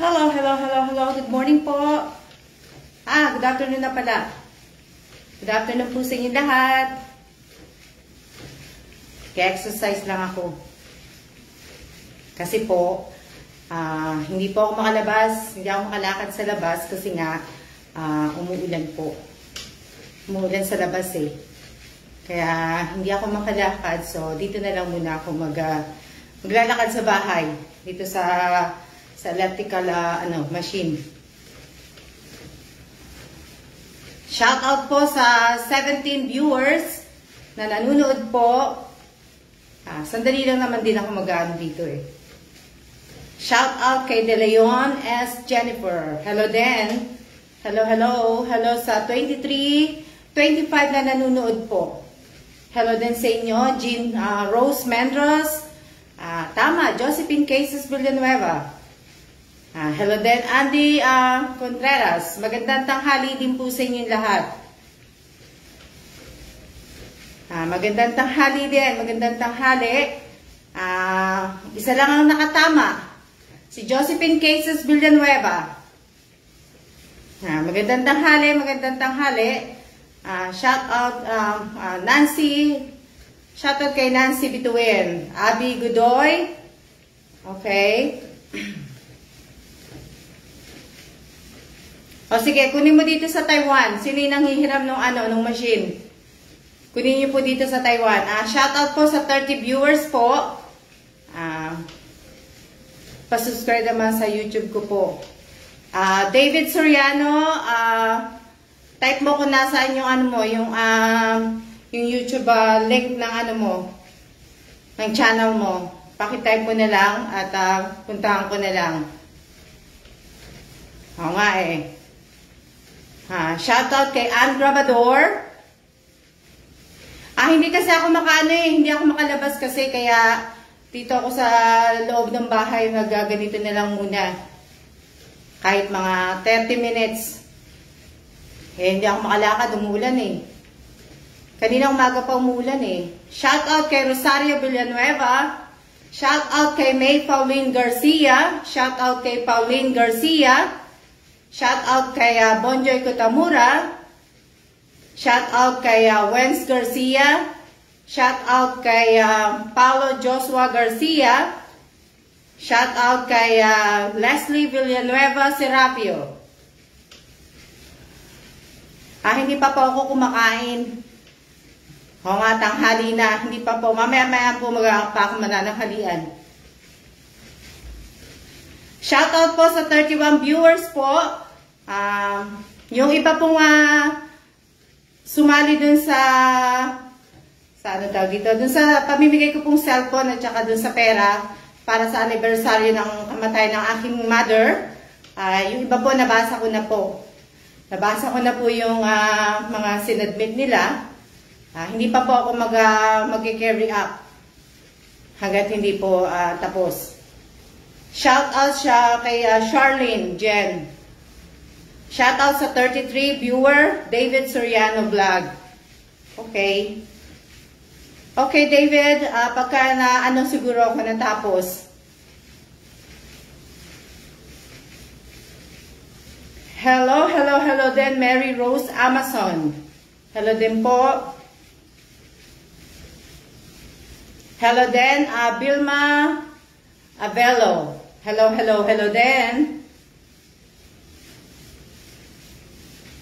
Hello, hello, hello, hello. Good morning po. Good afternoon na pala. Good afternoon po sa inyo lahat. Kaya-exercise lang ako. Kasi po, hindi po ako makalabas, hindi ako makalakad sa labas kasi nga umuulan po. Umuulan sa labas eh. Kaya hindi ako makalakad, so dito na lang muna ako maglalakad sa bahay. Dito sa electrical machine. Shout out po sa 17 viewers na nanonood po. Sandali lang naman din ako mag-ano dito eh. Shout out kay De Leon S. Jennifer. Hello din. Hello, hello. Hello sa 23, 25 na nanonood po. Hello din sa inyo. Jean Rose Mendros. Tama, Josephine Cases Villanueva. Hello din, Andy Contreras. Magandang tanghali din po sa inyong lahat. Magandang tanghali din, magandang tanghali. Isa lang ang nakatama. Si Josephine Cases Villanueva. Magandang tanghali, magandang tanghali. Shout out Nancy. Shout out kay Nancy Bituin. Abby Godoy. Okay. O sige, kunin mo dito sa Taiwan. Sino yung nanghihiram ng machine? Kunin niyo po dito sa Taiwan. Shout out po sa 30 viewers po. Pa-subscribe naman sa YouTube ko po. David Soriano, type mo kung nasaan yung yung YouTube link ng ng channel mo. Paki-type mo na lang at puntahan ko na lang. Oo nga eh. Shoutout kay Ann Grabador. Hindi kasi ako hindi ako makalabas kasi kaya dito ako sa loob ng bahay nagaganito na lang muna. Kahit mga 30 minutes. Hindi ako makalakad, umuulan eh. Kanina umaga pa umuulan eh. Shoutout kay Rosario Villanueva. Shoutout kay May Pauline Garcia. Shoutout kay Pauline Garcia. Shout out kay Bonjoy Kutamura. Shout out kay Wens Garcia. Shout out kay Paulo Joshua Garcia. Shout out kay Leslie Villanueva Serapio. Hindi pa po ako kumakain. O nga, tanghali na. Hindi pa po. Mamaya-maya po pa ako manananghalian. Shoutout po sa 31 viewers po. Yung iba pong sumali dun sa dun sa pamimigay ko pong cellphone at saka dun sa pera para sa anniversary ng kamatay ng aking mother. Yung iba po nabasa ko na po. Nabasa ko na po yung mga sinadmit nila. Hindi pa po ako mag-carry up hanggat hindi po tapos. Shout out siya kay Charlene Jen. Shout out sa 33 viewer, David Soriano Vlog. Okay. Okay, David, pagka siguro ako natapos. Hello, hello, hello din, Mary Rose Amazon. Hello din po. Hello din, Bilma Avelo. Hello, hello, hello din.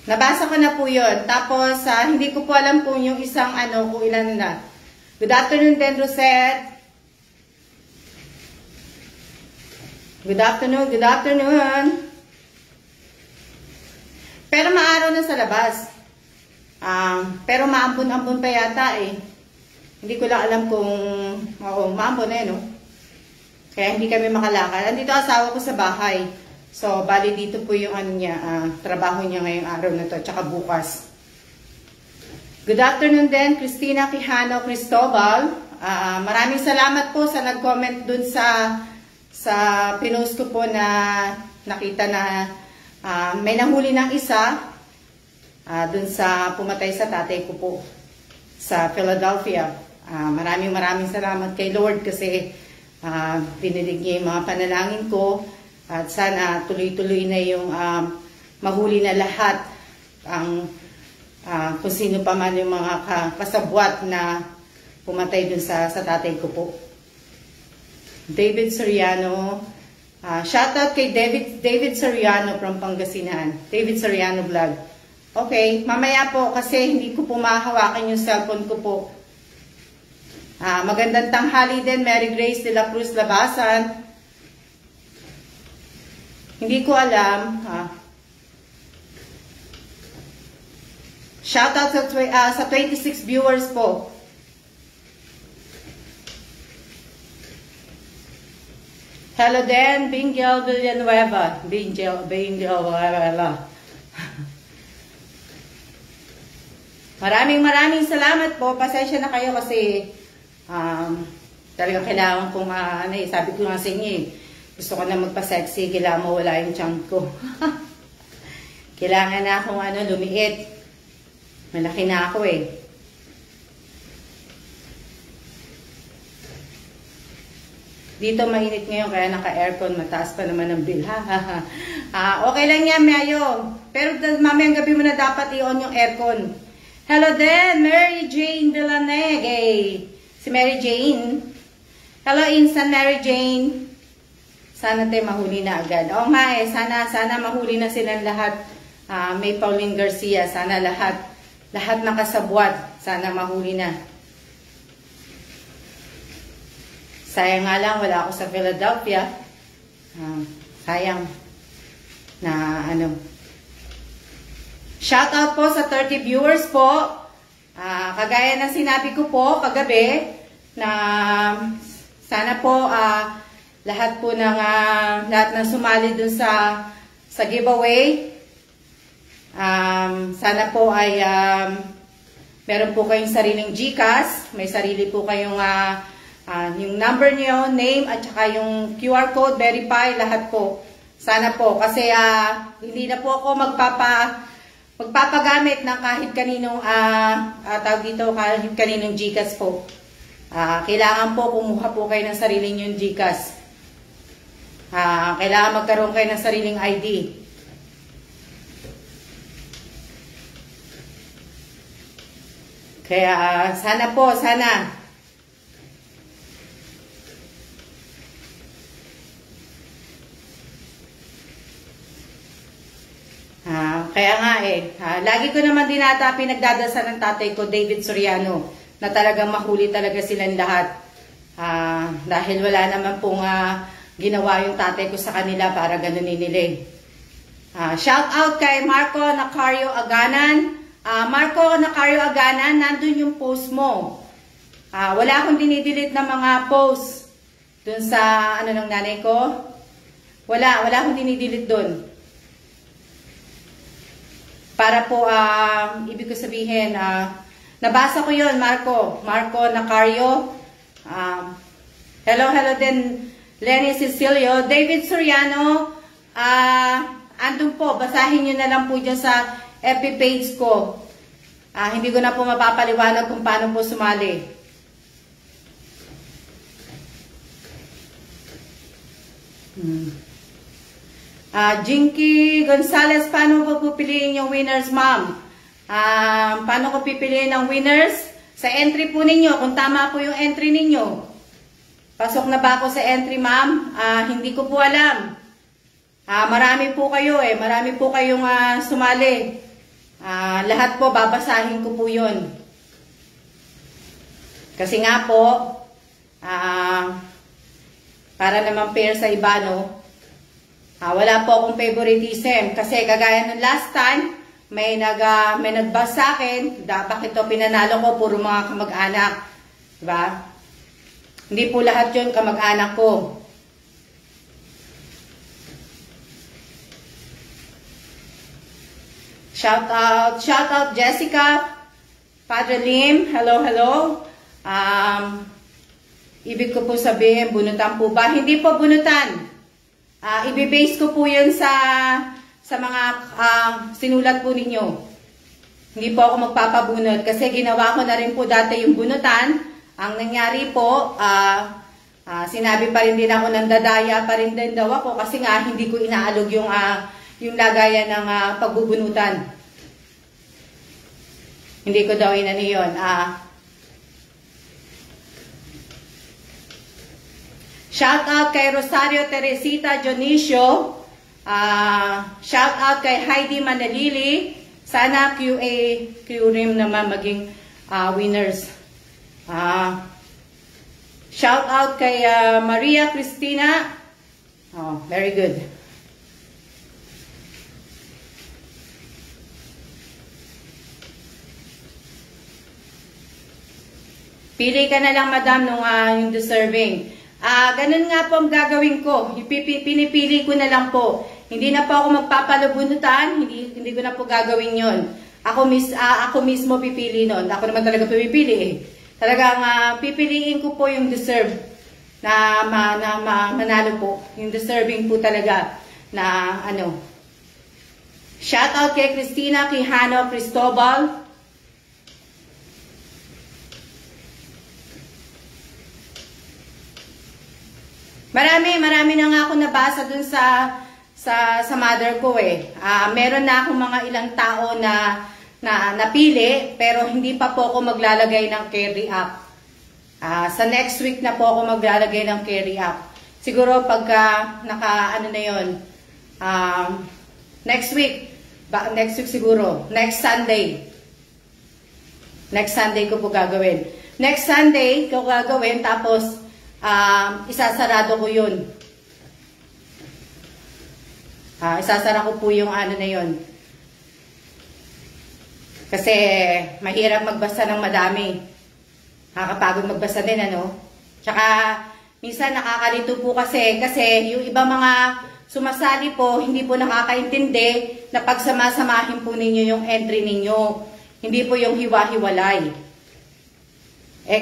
Nabasa ko na po yun. Tapos, hindi ko po alam kung yung isang kung ilan na. Good afternoon din, Rosette. Good afternoon, good afternoon. Pero maaraw na sa labas. Pero maambon-ambon pa yata eh. Hindi ko lang alam kung maambon na no? Kaya hindi kami makalakad. Andito asawa ko sa bahay. So, bali dito po yung trabaho niya ngayong araw na to, tsaka bukas. Good afternoon din, Christina Quijano Cristobal. Maraming salamat po sa nag-comment dun sa pinost ko po na nakita na may nahuli ng isa dun sa pumatay sa tatay ko po sa Philadelphia. Maraming salamat kay Lord kasi dinilig niya yung mga panalangin ko At sana tuloy-tuloy na yung mahuli na lahat ang kung sino pa man yung mga kasabwat na pumatay dun sa tatay ko po. David Soriano. Shoutout kay David Soriano from Pangasinan. David Soriano Vlog. Okay, mamaya po kasi hindi ko po mahahawakan yung cellphone ko po. Magandang tanghali din, Mary Grace de la Cruz Labasan. Hindi ko alam. Shoutout sa 26 viewers po. Hello din, Bingel Villanueva. Bingel Villanueva. Maraming salamat po. Pasensya na kayo kasi talagang kailangan kong sabi ko nga sa inyo gusto ko na magpa-sexy, kailangan mawala yung tiyan ko. Kailangan na akong lumiit. Malaki na ako eh. Dito mainit ngayon kaya naka-aircon, mataas pa naman ang bill. Okay lang yan, Mayo. Pero mamayang gabi mo na dapat i-on yung aircon. Hello din, Mary Jane Villanegue. Si Mary Jane. Hello, Instant Mary Jane. Sana tayo mahuli na agad. Oo nga eh, sana mahuli na silang lahat. May Pauline Garcia, sana lahat ng kasabwat, sana mahuli na. Sayang nga lang, wala ako sa Philadelphia. Sayang na Shoutout po sa 30 viewers po. Kagaya ng sinabi ko po kagabi, na sana po lahat ng sumali dun sa giveaway, sana po ay meron po kayong sariling GCash, may sarili po kayong yung number niyo, name, at saka yung QR code, verify, lahat po. Sana po, kasi hindi na po ako magpapagamit ng kahit kaninong tawag dito, kahit kaninong GCash po. Kailangan po kumuha po kayo ng sariling yung GCash. Kailangan magkaroon kayo ng sariling ID. Kaya sana po, sana. Kaya nga lagi ko naman din pinagdadasal ng tatay ko, David Soriano, na talagang mahuli talaga silang lahat. Dahil wala naman pong ginawa yung tatay ko sa kanila para ganunin nila. Shout out kay Marco Nacario Aganan. Marco Nacario Aganan, nandun yung post mo. Wala akong dinidelete na mga post dun sa ng nanay ko. Wala akong dinidelete dun. Para po, ibig ko sabihin, nabasa ko yun, Marco Nacario. Hello din, Lenny Cecilio. David Soriano, andun po, basahin nyo na lang po dyan sa FB page ko. Hindi ko na po mapapaliwanag kung paano po sumali. Jinky Gonzalez, paano po pupiliin yung winners, ma'am? Paano ko pipiliin ang winners? Sa entry po ninyo, kung tama po yung entry ninyo. Pasok na ba ako sa entry, ma'am? Hindi ko po alam. Marami po kayo marami po kayong sumali. Lahat po, babasahin ko po yun. Kasi nga po, para naman fair sa iba, no? Wala po akong favoritism. Kasi kagaya ng last time, may nagbasa sa akin, bakit ito pinanalo ko, puro mga kamag-anak. Diba? Hindi po lahat yun kamag-anak ko. Shout out Jessica, Padre Lim, hello. Ibig ko po sabihin, bunutan po ba? Hindi po bunutan. Ibibase ko po yun sa mga sinulat po ninyo. Hindi po ako magpapabunot kasi ginawa ko na rin po dati yung bunutan. Ang nangyari po, Sinabi pa rin din ako, nandadaya pa rin din daw ako kasi nga hindi ko inaalog yung lagayan ng pagbubunutan. Hindi ko daw inano yun. Shout out kay Rosario Teresita Dionisio. Shout out kay Heidi Manalili. Sana QRIM naman maging winners. Shout out kay Maria Cristina. Oh, very good. Pili ka na lang, madam, nung yung deserving. Ganun nga po ang gagawin ko. Pinipili ko na lang po. Hindi na po ako magpapalubunutan. Hindi ko na po gagawin yon. Ako mismo pipili nun. Ako naman talaga pipili eh. Talagang pipiliin ko po yung deserve na manalo po. Yung deserving po talaga na ano. Shout out kay Christina Quijano Cristobal. Marami na nga ako nabasa dun sa mother ko eh. Meron na akong mga ilang tao na napili, pero hindi pa po ako maglalagay ng carry up. Sa next week na po ako maglalagay ng carry up. Siguro pagka ano na yun, next week siguro, next Sunday ko po gagawin. Next Sunday ko gagawin, tapos isasarado ko yun. Isasara ko po yung ano na yun. Kasi mahirap magbasa ng madami. Nakakapagod magbasa din, ano? Tsaka minsan nakakalito po kasi yung iba mga sumasali po, hindi po nakakaintindi na pagsamasamahin po ninyo yung entry ninyo. Hindi po yung hiwa-hiwalay.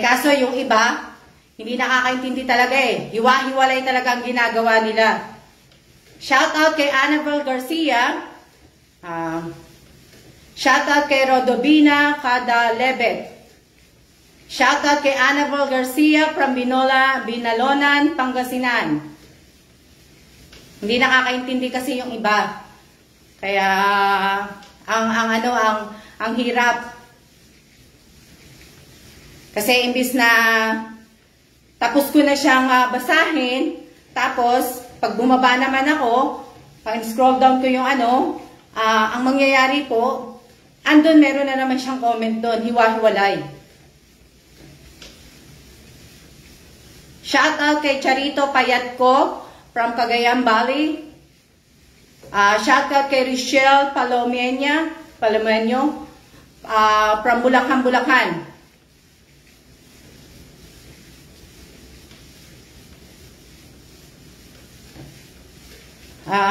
Kaso yung iba, hindi nakakaintindi talaga eh. Hiwa-hiwalay talaga ang ginagawa nila. Shout out kay Annabel Garcia. Shout out kay Rodobina Cadalebet. Shout out kay Annabel Garcia from Binalonan, Pangasinan. Hindi nakakaintindi kasi yung iba. Kaya ang hirap. Kasi imbis na tapos ko na siyang basahin, tapos pag bumaba naman ako, pag scroll down ko yung ang mangyayari po, andun meron na naman siyang comment doon, hiwa-hiwalay. Shout out kay Charito Payatko from Cagayan Valley. Shout out kay Richelle Palomeño from Bulacan, Bulacan.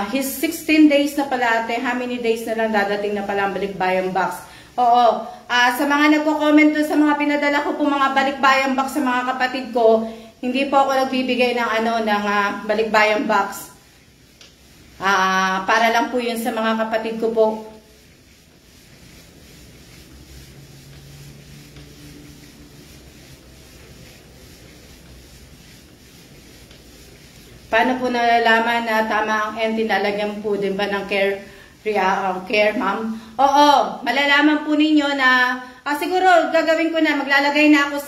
His 16 days na pala, ate. How many days na lang dadating na pala ang balikbayang box? Oo. Sa mga nagko-comment doon sa mga pinadala ko po mga balikbayang box sa mga kapatid ko, hindi po ako nagbibigay ng ng balikbayang box. Para lang po yun sa mga kapatid ko po. Paano po nalalaman na tama ang entry? Nalagyan po din ba ng care, ma'am? Oo, malalaman po ninyo na, siguro gagawin ko na, maglalagay na ako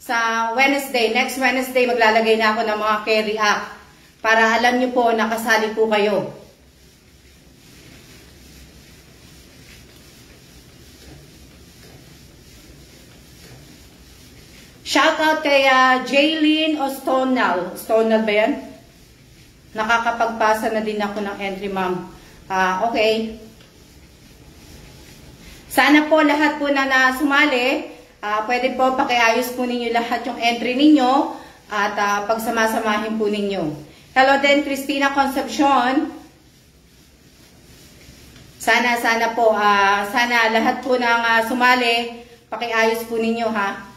sa Wednesday, next Wednesday, maglalagay na ako ng mga carry up. Para alam nyo po, nakasali po kayo. Shoutout kay Jaylene Ostonal. Ostonal ba yan? Nakakapagpasa na din ako ng entry, ma'am. Okay. Sana po lahat po na sumali, pwede po pakiayos po ninyo lahat yung entry ninyo at pagsamasamahin po ninyo. Hello din, Christina Concepcion. Sana po, sana lahat po ng sumali, pakiayos po ninyo, ha?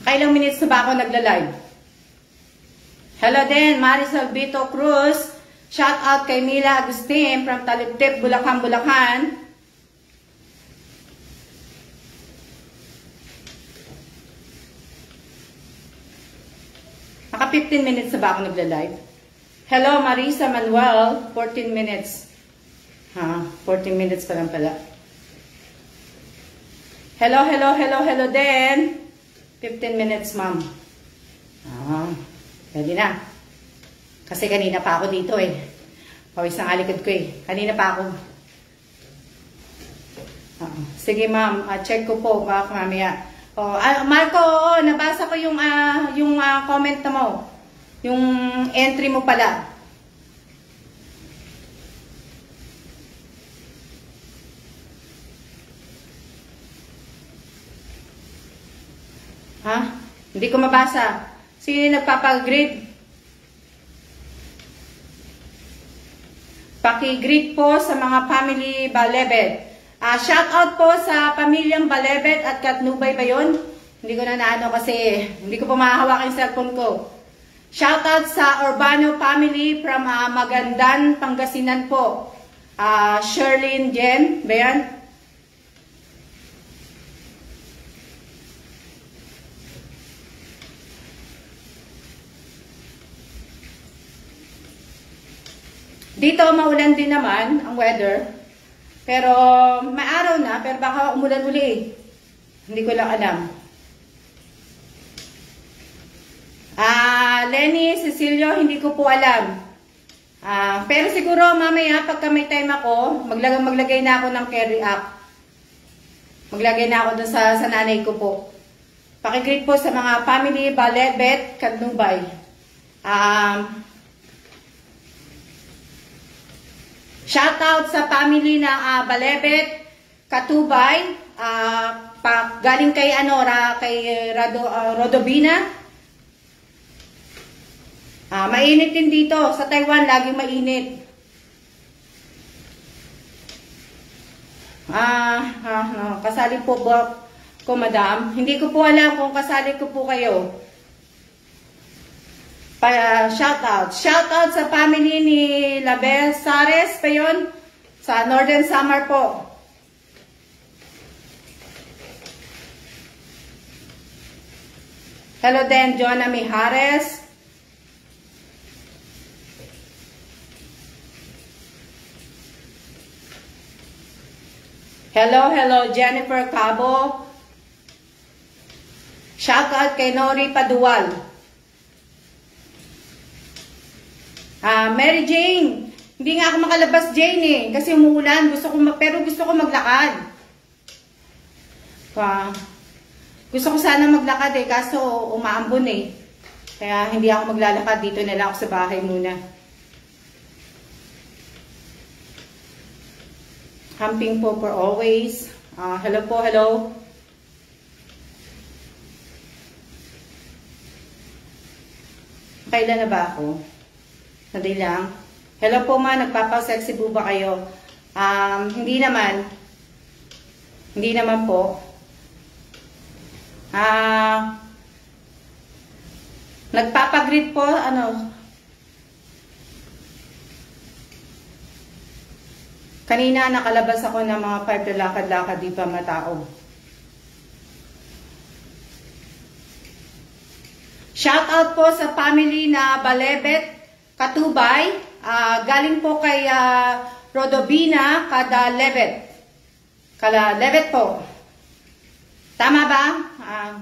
Kailang minutes na ba ako nagla-live? Hello din, Marisol Vito Cruz. Shout out kay Mila Agustin from Taliptip, Bulacan, Bulacan. Naka 15 minutes na ba ako nagla-live? Hello, Marisa Manuel, 14 minutes. 14 minutes pa lang pala. Hello, hello, hello, hello din. 15 minutes, ma'am. Pwede na. Kasi kanina pa ako dito eh. Pawis ng alikod ko eh. Kanina pa ako. Sige, ma'am. Check ko po. Baka mamaya. Marco, nabasa ko yung comment mo. Yung entry mo pala. Hindi ko mabasa. Sino nagpapag-greet? Paki-greet po sa mga family Balebet. Shout out po sa pamilyang Balebet at Katnubay ba yun? Hindi ko na naano kasi hindi ko pa mahahawak yung cellphone ko. Shout out sa Urbano family from Magandan, Pangasinan po. Sherlyn Jen, ba yan? Dito maulan din naman ang weather. Pero may araw na, pero baka umulan uli. Hindi ko lang alam. Lenny, Cecilio, hindi ko po alam. Pero siguro mamaya pagka may time ako, maglagay na ako ng carry up. Maglagay na ako dun sa nanay ko po. Pakigreet po sa mga family Balebet, Katnubay. Shout out sa family na Balebet, Katubay, galing kay Rodobina. Mainit din dito. Sa Taiwan, laging mainit. Kasali po ba ko, madam? Hindi ko po alam kung kasali ko po kayo. Shout out sa family ni Label Sares pa yun, sa Northern Samar po. Hello din, Jonah Mijares. Hello, Jennifer Cabo. Shout out kay Nori Padual. Mary Jane, hindi nga ako makalabas, Jane eh, kasi umuulan, pero gusto ko maglakad. Gusto ko sana maglakad eh, kaso umaambon eh. Kaya hindi ako maglalakad, dito na lang ako sa bahay muna. Camping po for always. Hello po, hello. Kailan na ba ako? Sandali lang. Hello po ma, nagpapasexy po ba kayo? Hindi naman. Hindi naman po. Nagpapagreet po, kanina nakalabas ako ng mga 5 na lakad-lakad, di pa matao. Shout out po sa family na Balebet, Katubay, galing po kay Rodobina, kada Levet po. Tama ba?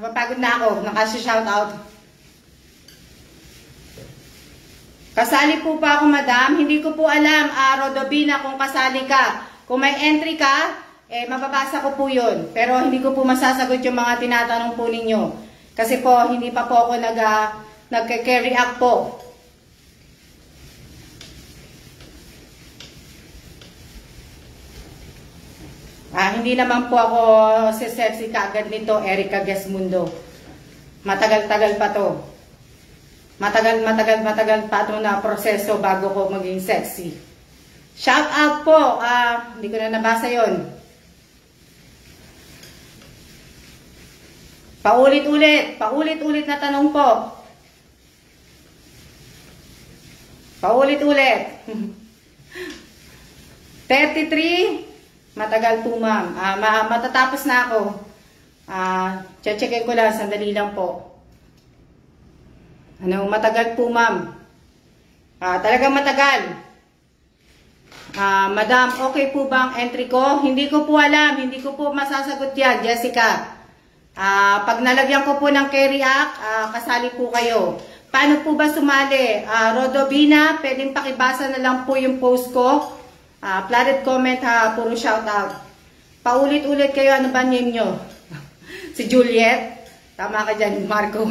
Mapagod na ako, nakasi-shout out. Kasali po pa ako, madam. Hindi ko po alam, Rodobina, kung kasali ka. Kung may entry ka, mababasa ko po yun. Pero hindi ko po masasagot yung mga tinatanong po ninyo. Kasi po, hindi pa po ako nagka-carry up po. Hindi naman po ako sexy kaagad nito, Erica Gesmundo. Matagal-tagal pa to. Matagal pa ito na proseso bago ko maging sexy. Shout out po. Hindi ko na nabasa yon. Paulit-ulit na tanong po. Paulit-ulit. 33. Matagal po, ma'am. Matatapos na ako. Checkin ko lang. Sandali lang po. Matagal po, ma'am. Talagang matagal. Madam, okay po ba ang entry ko? Hindi ko po alam. Hindi ko po masasagot yan, Jessica. Pag nalagyan ko po ng carry act, kasali po kayo. Paano po ba sumali? Rodovina, pwedeng pakibasa na lang po yung post ko. Flooded comment ha, puro shoutout. Paulit-ulit kayo, ano ba name nyo? Si Juliet? Tama ka dyan, Marco.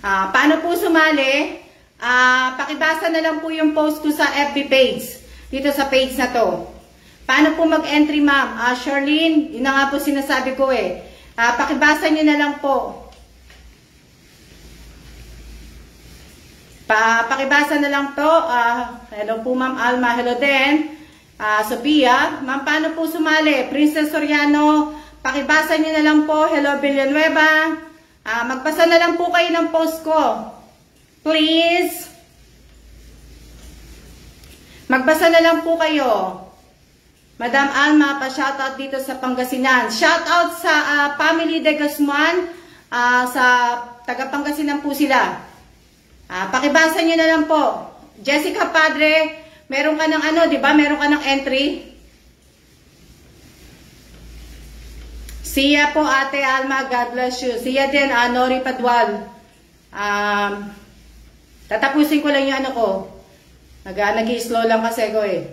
Paano po sumali? Pakibasa na lang po yung post ko sa FB page. Dito sa page na to. Paano po mag-entry, ma'am? Charlene, yun na nga po sinasabi ko eh. Pakibasa nyo na lang po. Pakibasa na lang to. Hello po, ma'am Alma. Hello din. Sophia. Ma'am, paano po sumali? Princess Soriano. Pakibasa nyo na lang po. Hello, Villanueva. Magbasa na lang po kayo ng post ko. Please. Magbasa na lang po kayo. Madam Alma, pa-shoutout dito sa Pangasinan. Shoutout sa family de Guzman. Sa taga Pangasinan po sila. Pakibasa nyo na lang po. Jessica Padre, meron ka ng ano, di ba? Meron ka ng entry. Siya po, Ate Alma, God bless you. Siya din, Nori Padwal. Tatapusin ko lang yung ano ko. Nag-i-slow lang kasi ko eh.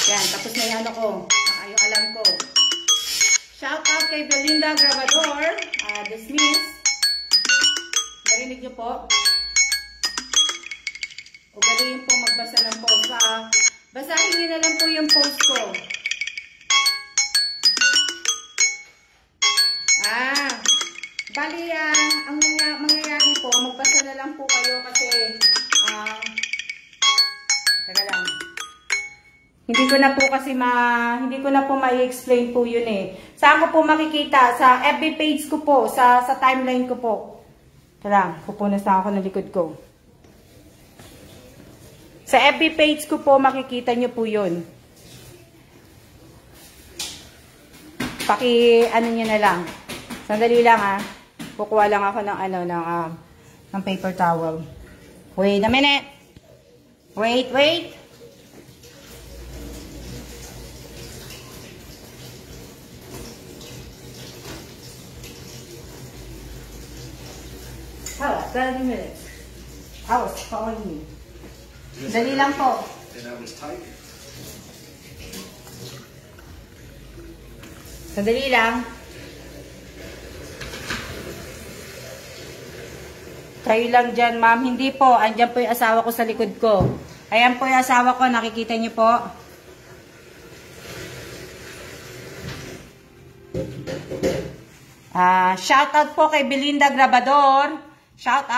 Yan, tapos na yung ano ko. Yung alam ko. Shout out kay Belinda Grabador. Dismiss. Narinig niyo po? Ugaliin po magbasa ng post. Basahin niyo na lang po yung post ko. Bali, ang mangyayari po, magbasa na lang po kayo kasi, teka lang. Hindi ko na po ma-explain po yun eh. Saan ko po makikita? Sa FB page ko po, sa timeline ko po. Teka lang, pupunas na ako ng likod ko. Sa FB page ko po, makikita nyo po yun. Ano nyo na lang. Sandali lang Kukuha lang ako ng ng paper towel. Wait a minute. Wait. Hala, 30 minutes. I was calling you. Dali lang po. Sandali lang. Kayo lang dyan, ma'am. Hindi po. Andyan po yung asawa ko sa likod ko. Ayan po yung asawa ko. Nakikita niyo po. Shout out po kay Belinda Grabador. Shout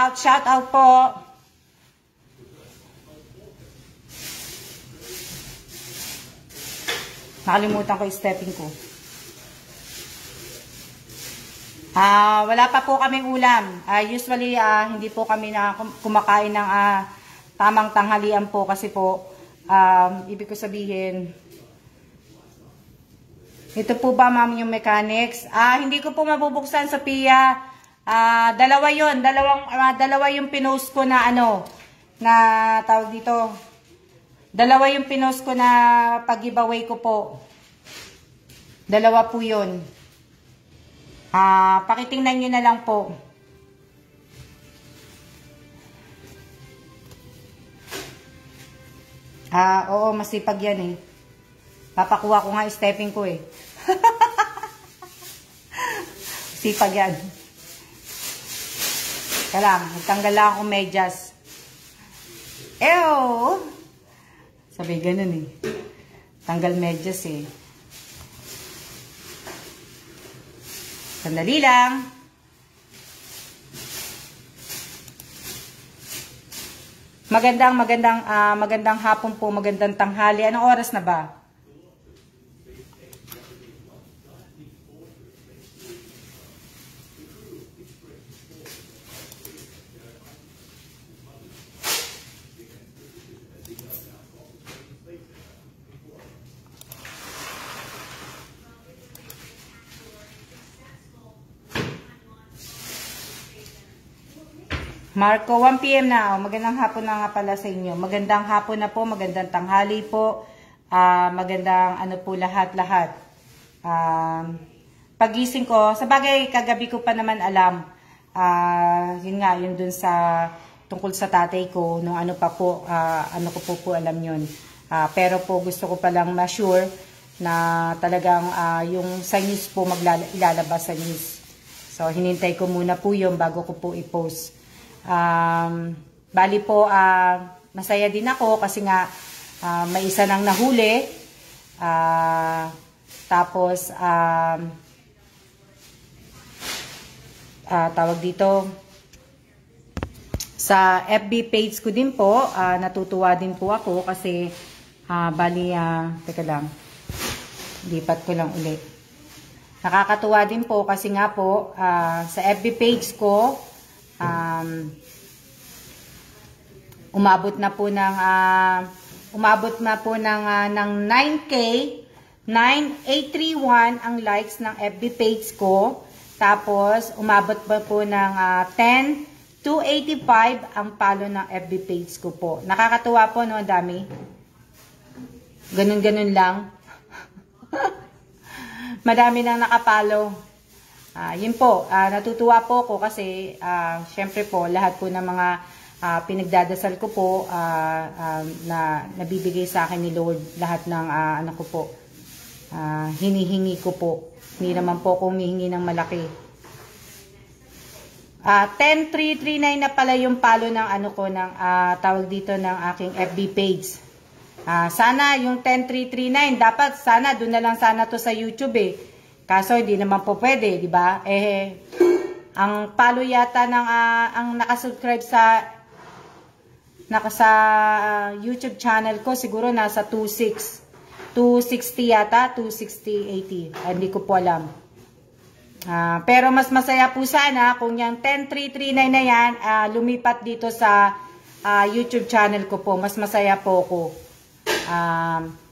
out po. Nakalimutan ko yung stepping ko. Wala pa po kaming ulam. Usually, hindi po kami na kumakain ng tamang tanghalian po kasi po, ibig ko sabihin, ito po ba, ma'am, yung mechanics? Hindi ko po mabubuksan, Sophia. Dalawa yun. Dalawa yung pinost ko na na tawag dito. Dalawa yung pinost ko na pag-giveaway ko po. Dalawa po yun. Pakitingnan nyo na lang po. Oo, masipag yan eh. Papakuha ko nga stepping ko eh. Sipag yan. Kalang, nagtanggal lang ako medyas. Ew! Sabi ganun eh. Tanggal medyas eh. Sandali lang. Magandang hapon po, magandang tanghali. Anong oras na ba? Marco, 1 PM na. Magandang hapon na nga pala sa inyo. Magandang hapon na po, magandang tanghali po. Magandang ano po lahat-lahat. Pagising ko, sa bagay kagabi ko pa naman alam. Yun nga, yun dun sa tungkol sa tatay ko, nung ano pa po, ano ko po alam yun. Pero po gusto ko palang ma-sure na talagang yung sa news po ilalabas sa news. So, hinintay ko muna po yun bago ko po i-post. Bali po, masaya din ako kasi nga may isa nang nahuli. Tapos, tawag dito, sa FB page ko din po, natutuwa din po ako kasi, bali, teka lang, lipat ko lang ulit. Nakakatuwa din po kasi nga po, sa FB page ko, umabot na po ng 9K, 9831 ang likes ng FB page ko. Tapos, umabot pa po ng 10,285 ang follow ng FB page ko po. Nakakatuwa po, no? Ang dami. Ganun-ganun lang. Madami nang nakapollow. Yun po, natutuwa po ako kasi syempre po, lahat po ng mga pinagdadasal ko po na nabibigay sa akin ni Lord, lahat ng ano ko po, hinihingi ko po. Hindi naman po ako humihingi ng malaki. 10,339 na pala yung follow ng ano ko, ng tawag dito ng aking FB page. Sana yung 10,339, dapat sana doon na lang sana to sa YouTube eh. Kaso hindi naman po pwede, di ba? Ang follow yata ng ang nakasubscribe sa YouTube channel ko siguro nasa 260 yata, 260, 80. Hindi ko po alam. Pero mas masaya po sana kung yung 10,339 na yan lumipat dito sa YouTube channel ko po. Mas masaya po ako.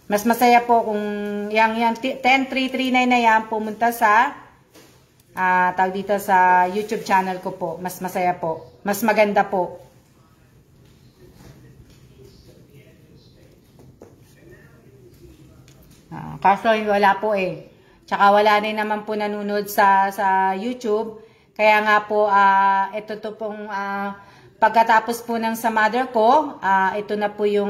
Mas masaya po kung yung 10,339 na yan pumunta sa tawag dito sa YouTube channel ko po. Mas masaya po. Mas maganda po. Kaso wala po eh. Tsaka wala rin naman po nanonood sa YouTube. Kaya nga po, ito to pong pagkatapos po ng sa mother ko, ito na po yung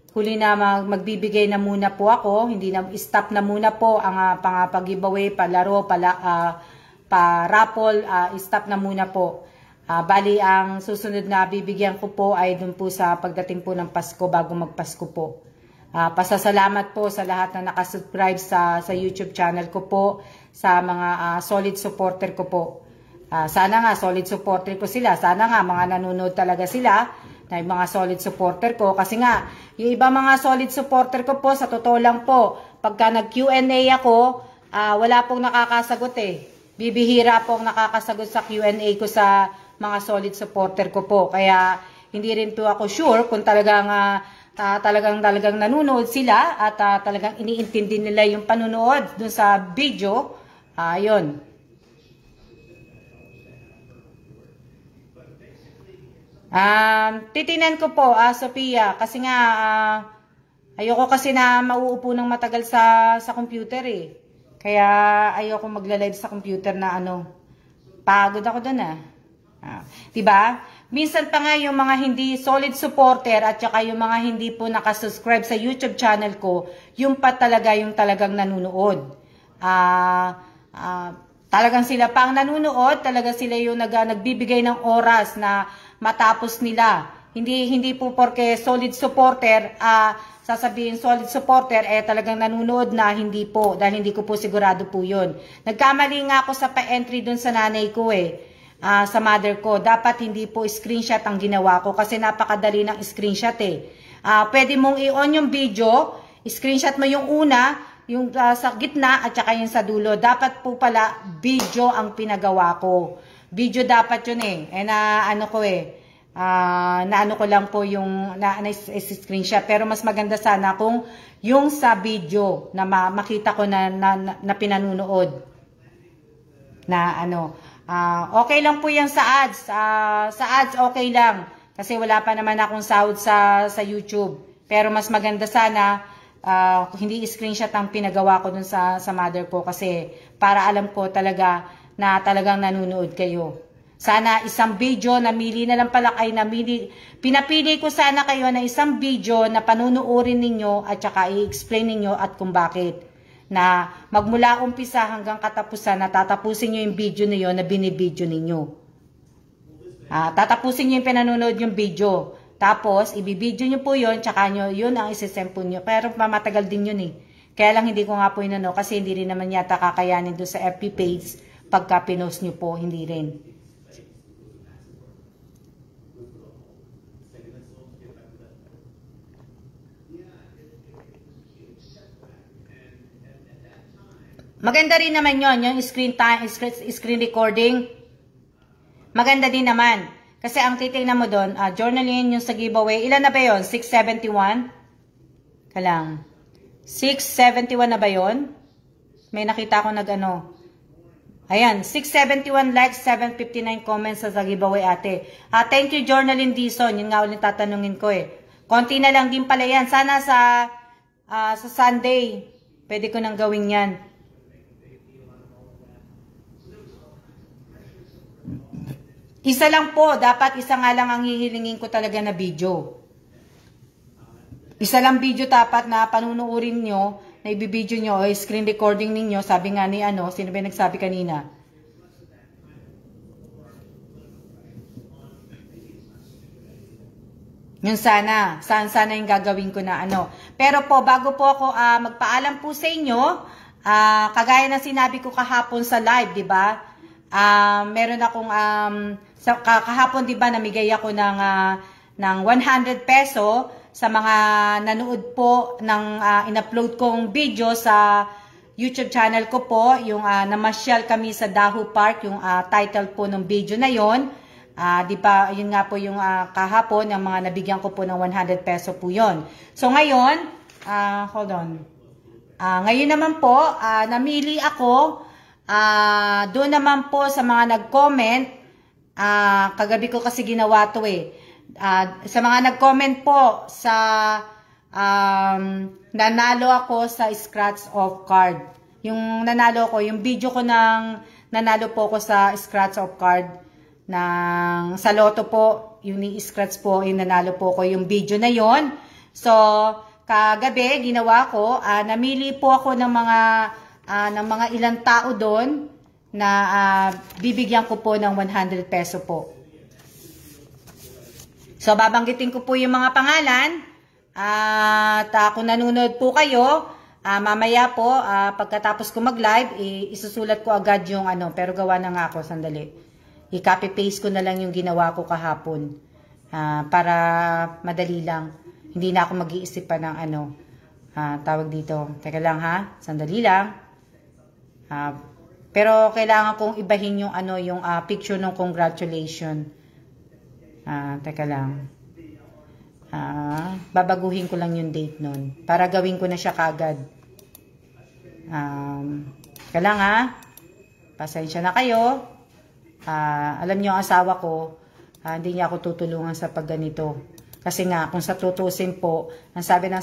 huli na magbibigay na muna po ako. Hindi na, stop na muna po ang pag-giveaway, palaro, pa-raffle, stop na muna po. Bali, ang susunod na bibigyan ko po ay dun po sa pagdating po ng Pasko, bago magpasko po. Pasasalamat po sa lahat na nakasubscribe sa YouTube channel ko po, sa mga solid supporter ko po. Sana nga solid supporter ko sila, sana nga mga nanonood talaga sila, na yung mga solid supporter ko. Kasi nga, yung iba mga solid supporter ko po, sa totoo lang po, pagka nag-Q&A ako, wala pong nakakasagot eh. Bibihira pong nakakasagot sa Q&A ko sa mga solid supporter ko po. Kaya, hindi rin po ako sure kung talagang nanonood sila at talagang iniintindi nila yung panunood dun sa video. Yun. Titinan ko po, Sophia, kasi nga ayoko kasi na mauupo ng matagal sa computer eh. Kaya ayoko magla-live sa computer na pagod ako doon diba? Minsan pa nga yung mga hindi solid supporter at saka yung mga hindi po nakasubscribe sa YouTube channel ko, yung pa talaga yung talagang nanunood. Talagang sila pa ang nanunood, talaga sila yung nagbibigay ng oras na matapos nila. Hindi po porque solid supporter, sasabihin solid supporter, talagang nanunood na, hindi po. Dahil hindi ko po sigurado po yun. Nagkamali nga ako sa pa-entry dun sa nanay ko sa mother ko. Dapat hindi po screenshot ang ginawa ko kasi napakadali ng screenshot Pwede mong i-on yung video, screenshot mo yung una, yung sa gitna at saka yung sa dulo. Dapat po pala video ang pinagawa ko. Video dapat yun naano ko lang po yung screenshot. Pero mas maganda sana kung yung sa video na makita ko na pinanunood. Na Okay lang po yan sa ads. Sa ads, okay lang. Kasi wala pa naman akong sahod sa YouTube. Pero mas maganda sana, hindi screenshot ang pinagawa ko dun sa mother ko. Kasi para alam ko talaga na talagang nanonood kayo. Sana isang video, namili na lang pala kayo, pinapili ko sana kayo na isang video na panunuorin ninyo at saka i-explain ninyo at kung bakit. Na magmula umpisa hanggang katapusan, natatapusin nyo yung video na yun na binibidyo ninyo. Tatapusin nyo yung pinanonood yung video. Tapos, ibibidyo nyo po yun, tsaka nyo, yun ang isisempo nyo. Pero mamatagal din yun eh. Kaya lang hindi ko nga po inano, kasi hindi rin naman yata kakayanin doon sa FB page pagka pinost nyo po, hindi rin. Maganda rin naman yun, yung screen time, screen recording. Maganda din naman. Kasi ang titingnan mo doon, journaling yung sa giveaway. Ilan na ba yun? 671? Kalang. 671 na ba yun? May nakita ko nag-ano. Ayan, 671 likes, 759 comments sa giveaway ate. Thank you, Journaling Dison. Yun nga ulit tatanungin ko eh. Konti na lang din pala yan. Sana sa Sunday, pwede ko nang gawin yan. Isa lang po, dapat isa nga lang ang hihilingin ko talaga na video. Isa lang video dapat na panunuorin nyo, na ibibidyo nyo, o screen recording ninyo, sabi nga ni sino ba nagsabi kanina? Yun sana yung gagawin ko na Pero po, bago po ako magpaalam po sa inyo, kagaya ng sinabi ko kahapon sa live, di ba? Meron akong kahapon 'di ba namigay ako ng 100 peso sa mga nanood po ng in-upload kong video sa YouTube channel ko po, yung namasyal kami sa Dahu Park, yung title po ng video na yon. 'Di ba? Yun nga po yung kahapon yung mga nabigyan ko po ng 100 peso po yon. So ngayon, hold on. Ngayon naman po, namili ako doon naman po sa mga nag-comment, kagabi ko kasi ginawa to eh. Sa mga nag-comment po sa nanalo ako sa scratch of card. Yung nanalo ko, yung video ko ng nanalo po ko sa scratch of card sa loto po, yung ni-scratch po, yung nanalo po ko yung video na yon. So, kagabi ginawa ko, namili po ako ng mga ilang tao doon na bibigyan ko po ng 100 peso po. So, babanggitin ko po yung mga pangalan. At kung nanonood po kayo, mamaya po, pagkatapos ko mag-live, isusulat ko agad yung pero gawa na nga ako, sandali. I-copy-paste ko na lang yung ginawa ko kahapon. Para madali lang. Hindi na ako mag-iisip pa ng tawag dito. Teka lang ha, sandali lang. Pero kailangan kong ibahin yung yung picture ng congratulation. Teka lang. Babaguhin ko lang yung date nun para gawin ko na siya kagad. Teka lang ha. Pasensya na kayo. Alam niyo ang asawa ko, hindi niya ako tutulungan sa pagganito. Kasi nga, kung sa tutusin po, ang sabi ng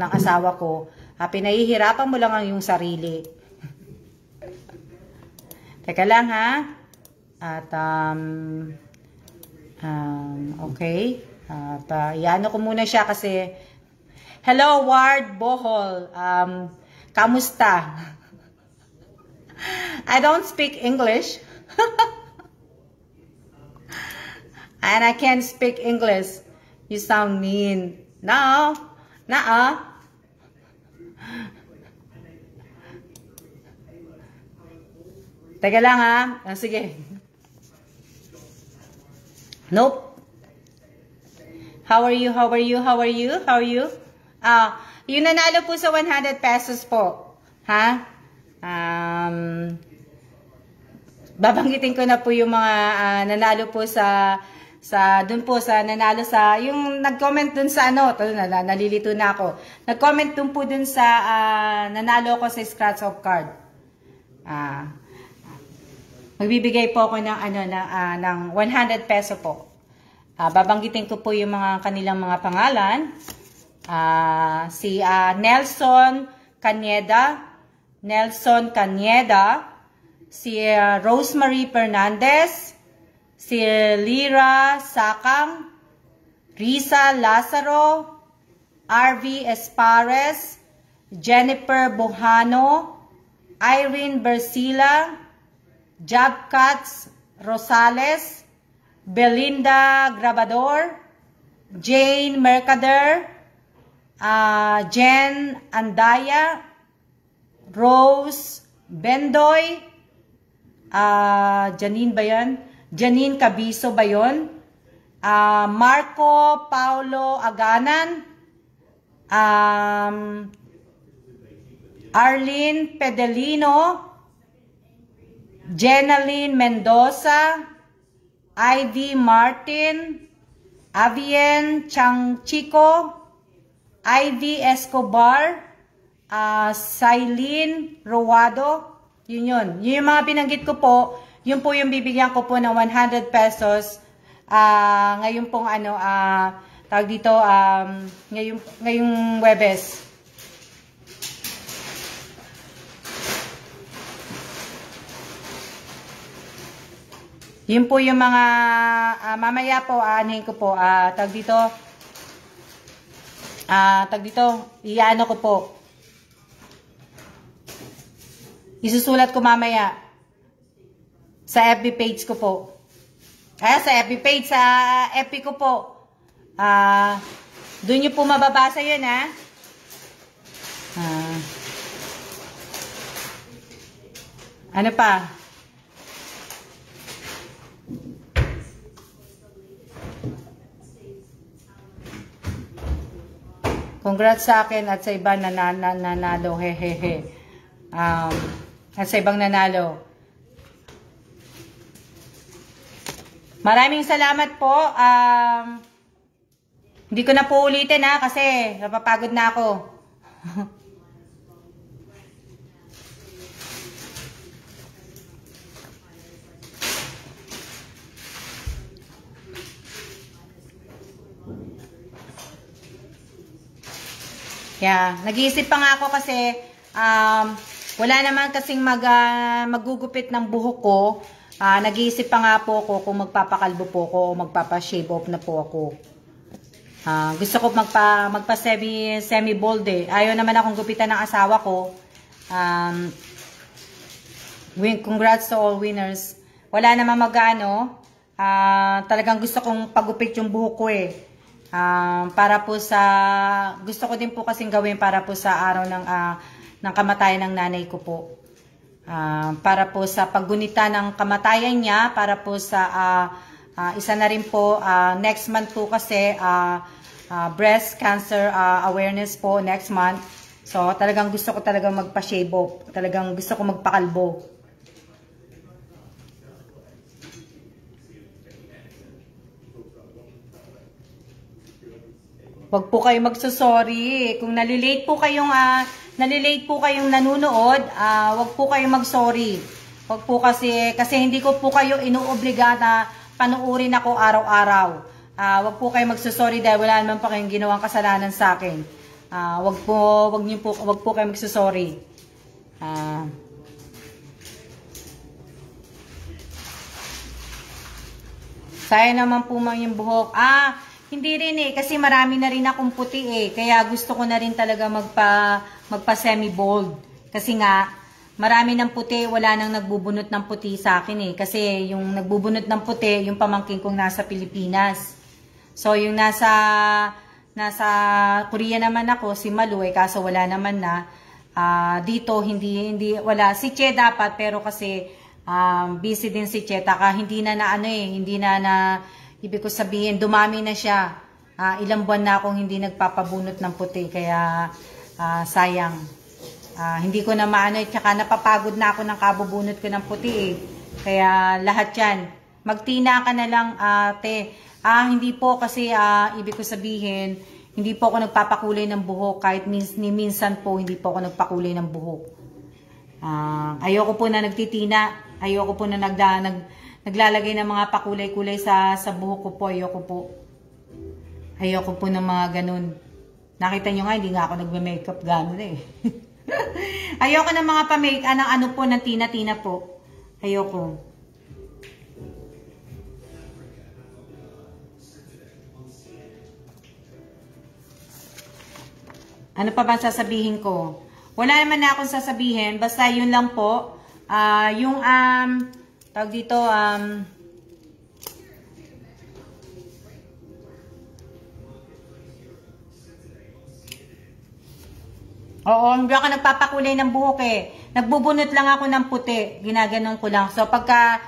asawa ko, pinahihirapan mo lang ang iyong sarili. Teka lang ha. At okay. Iano ko muna siya kasi hello Ward Bohol. Kamusta? I don't speak English. And I can't speak English. You sound mean. No. Teka lang ha. Sige. Nope. How are you? Yung nanalo po sa 100 pesos po. Ha? Babanggitin ko na po yung mga nanalo po dun po sa nanalo sa, yung nag-comment dun sa nalilito na ako. Nag-comment dun po dun sa nanalo ko sa scratch of card. Magbibigay po ako ng ng 100 peso po. Babanggitin ko po yung mga kanilang mga pangalan. Si Nelson Caneda, si Rosemary Fernandez, si Lira Sakang, Risa Lazaro, RV Espares, Jennifer Bojano, Irene Bersila, Jabcats Rosales, Belinda Grabador, Jane Mercader, Jen Andaya, Rose Bendoy, Janine ba yan? Janine Cabiso ba yun? Marco Paulo Aganan, Arlene Pedelino, Jenaline Mendoza, Ivy Martin, Avien Changchico, Ivy Escobar, Sailin Rowado. Yun. Yun yung mga binanggit ko po. Yun po yung bibigyan ko po ng 100 pesos. Ngayon pong tawag dito, ngayong Webes. Yun po yung mga, mamaya po, anin ko po, tawag dito, iano ko po. Isusulat ko mamaya sa FB page ko po. Sa FB page, sa FB ko po. Doon nyo po mababasa yun, ha? Ano pa? Congrats sa akin at sa iba na nanalo. Hehehe. At sa ibang nanalo. Maraming salamat po. Hindi ko na po ulitin kasi napapagod na ako. Nag-iisip pa nga ako kasi wala naman kasing magugupit ng buhok ko. Nag-iisip pa nga po ako kung magpapakalbo po ako o magpapashave off na po ako. Gusto ko magpa semi-bald eh. Ayaw naman akong gupitan ng asawa ko. Congrats to all winners. Wala naman talagang gusto kong pagupit yung buhok ko eh. Para po sa, gusto ko din po kasing gawin para po sa araw ng kamatayan ng nanay ko po. Para po sa paggunita ng kamatayan niya, para po sa isa na rin po, next month po kasi breast cancer awareness po next month. So talagang gusto ko talagang magpa-shave off. Talagang gusto ko magpakalbo. Wag po kayong magsusorry. Kung nalilate po kayong nanunood, wag po kayong magsorry. Wag po kasi hindi ko po kayo inuobliga na panuorin ako araw-araw. Wag po kayong magsusorry dahil wala naman pa kayong ginawang kasalanan sa akin. Wag po kayong magsusorry. Sayang naman po yung buhok. Hindi rin eh, kasi marami na rin akong puti eh. Kaya gusto ko na rin talaga magpa semi-bald. Kasi nga, marami ng puti, wala nang nagbubunot ng puti sa akin eh. Kasi yung nagbubunot ng puti, yung pamangkin kong nasa Pilipinas. So yung nasa Korea naman ako, si Malu eh, kaso wala naman na. Dito, wala. Si Che dapat, pero kasi busy din si Che. Taka, hindi na ibig ko sabihin, dumami na siya. Ilang buwan na akong hindi nagpapabunot ng puti. Kaya, sayang. Hindi ko na tsaka napapagod na ako ng kabubunot ko ng puti eh. Kaya, lahat yan. Magtina ka na lang, ate. Hindi po kasi, ibig ko sabihin, hindi po ako nagpapakulay ng buhok. Kahit minsan po, hindi po ako nagpakulay ng buhok. Ayoko po na nagtitina. Ayoko po na naglalagay ng mga pakulay-kulay sa buhok ko po. Ayoko po ng mga ganun. Nakita nyo nga, hindi nga ako nagme-makeup ganun eh. Ayoko ng mga pa-make, ano po, ng tina-tina po. Ayoko. Ano pa ba sasabihin ko? Wala naman na akong sasabihin. Basta yun lang po. Yung, tawag dito, oo, hindi ako nagpapakulay ng buhok eh. Nagbubunot lang ako ng puti. Ginaganon ko lang. So, pagka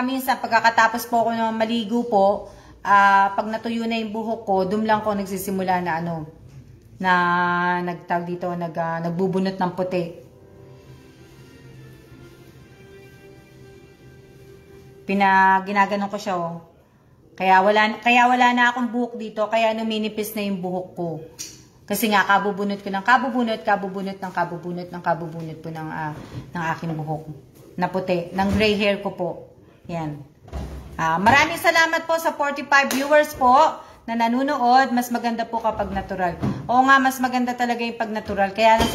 minsan, pagkakatapos po ako ng maligo po, pag natuyo na yung buhok ko, dun lang ko nagsisimula na nagtawag dito, nagbubunot ng puti. Ginaganon ko siya oh. Kaya wala na akong buhok dito, kaya numinipis na yung buhok ko. Kasi nga, kabubunot ko ng kabubunot po ng aking buhok. Na puti. Ng gray hair ko po. Yan. Maraming salamat po sa 45 viewers po na nanunood. Mas maganda po kapag natural. Oo nga, mas maganda talaga yung pag natural. Kaya lang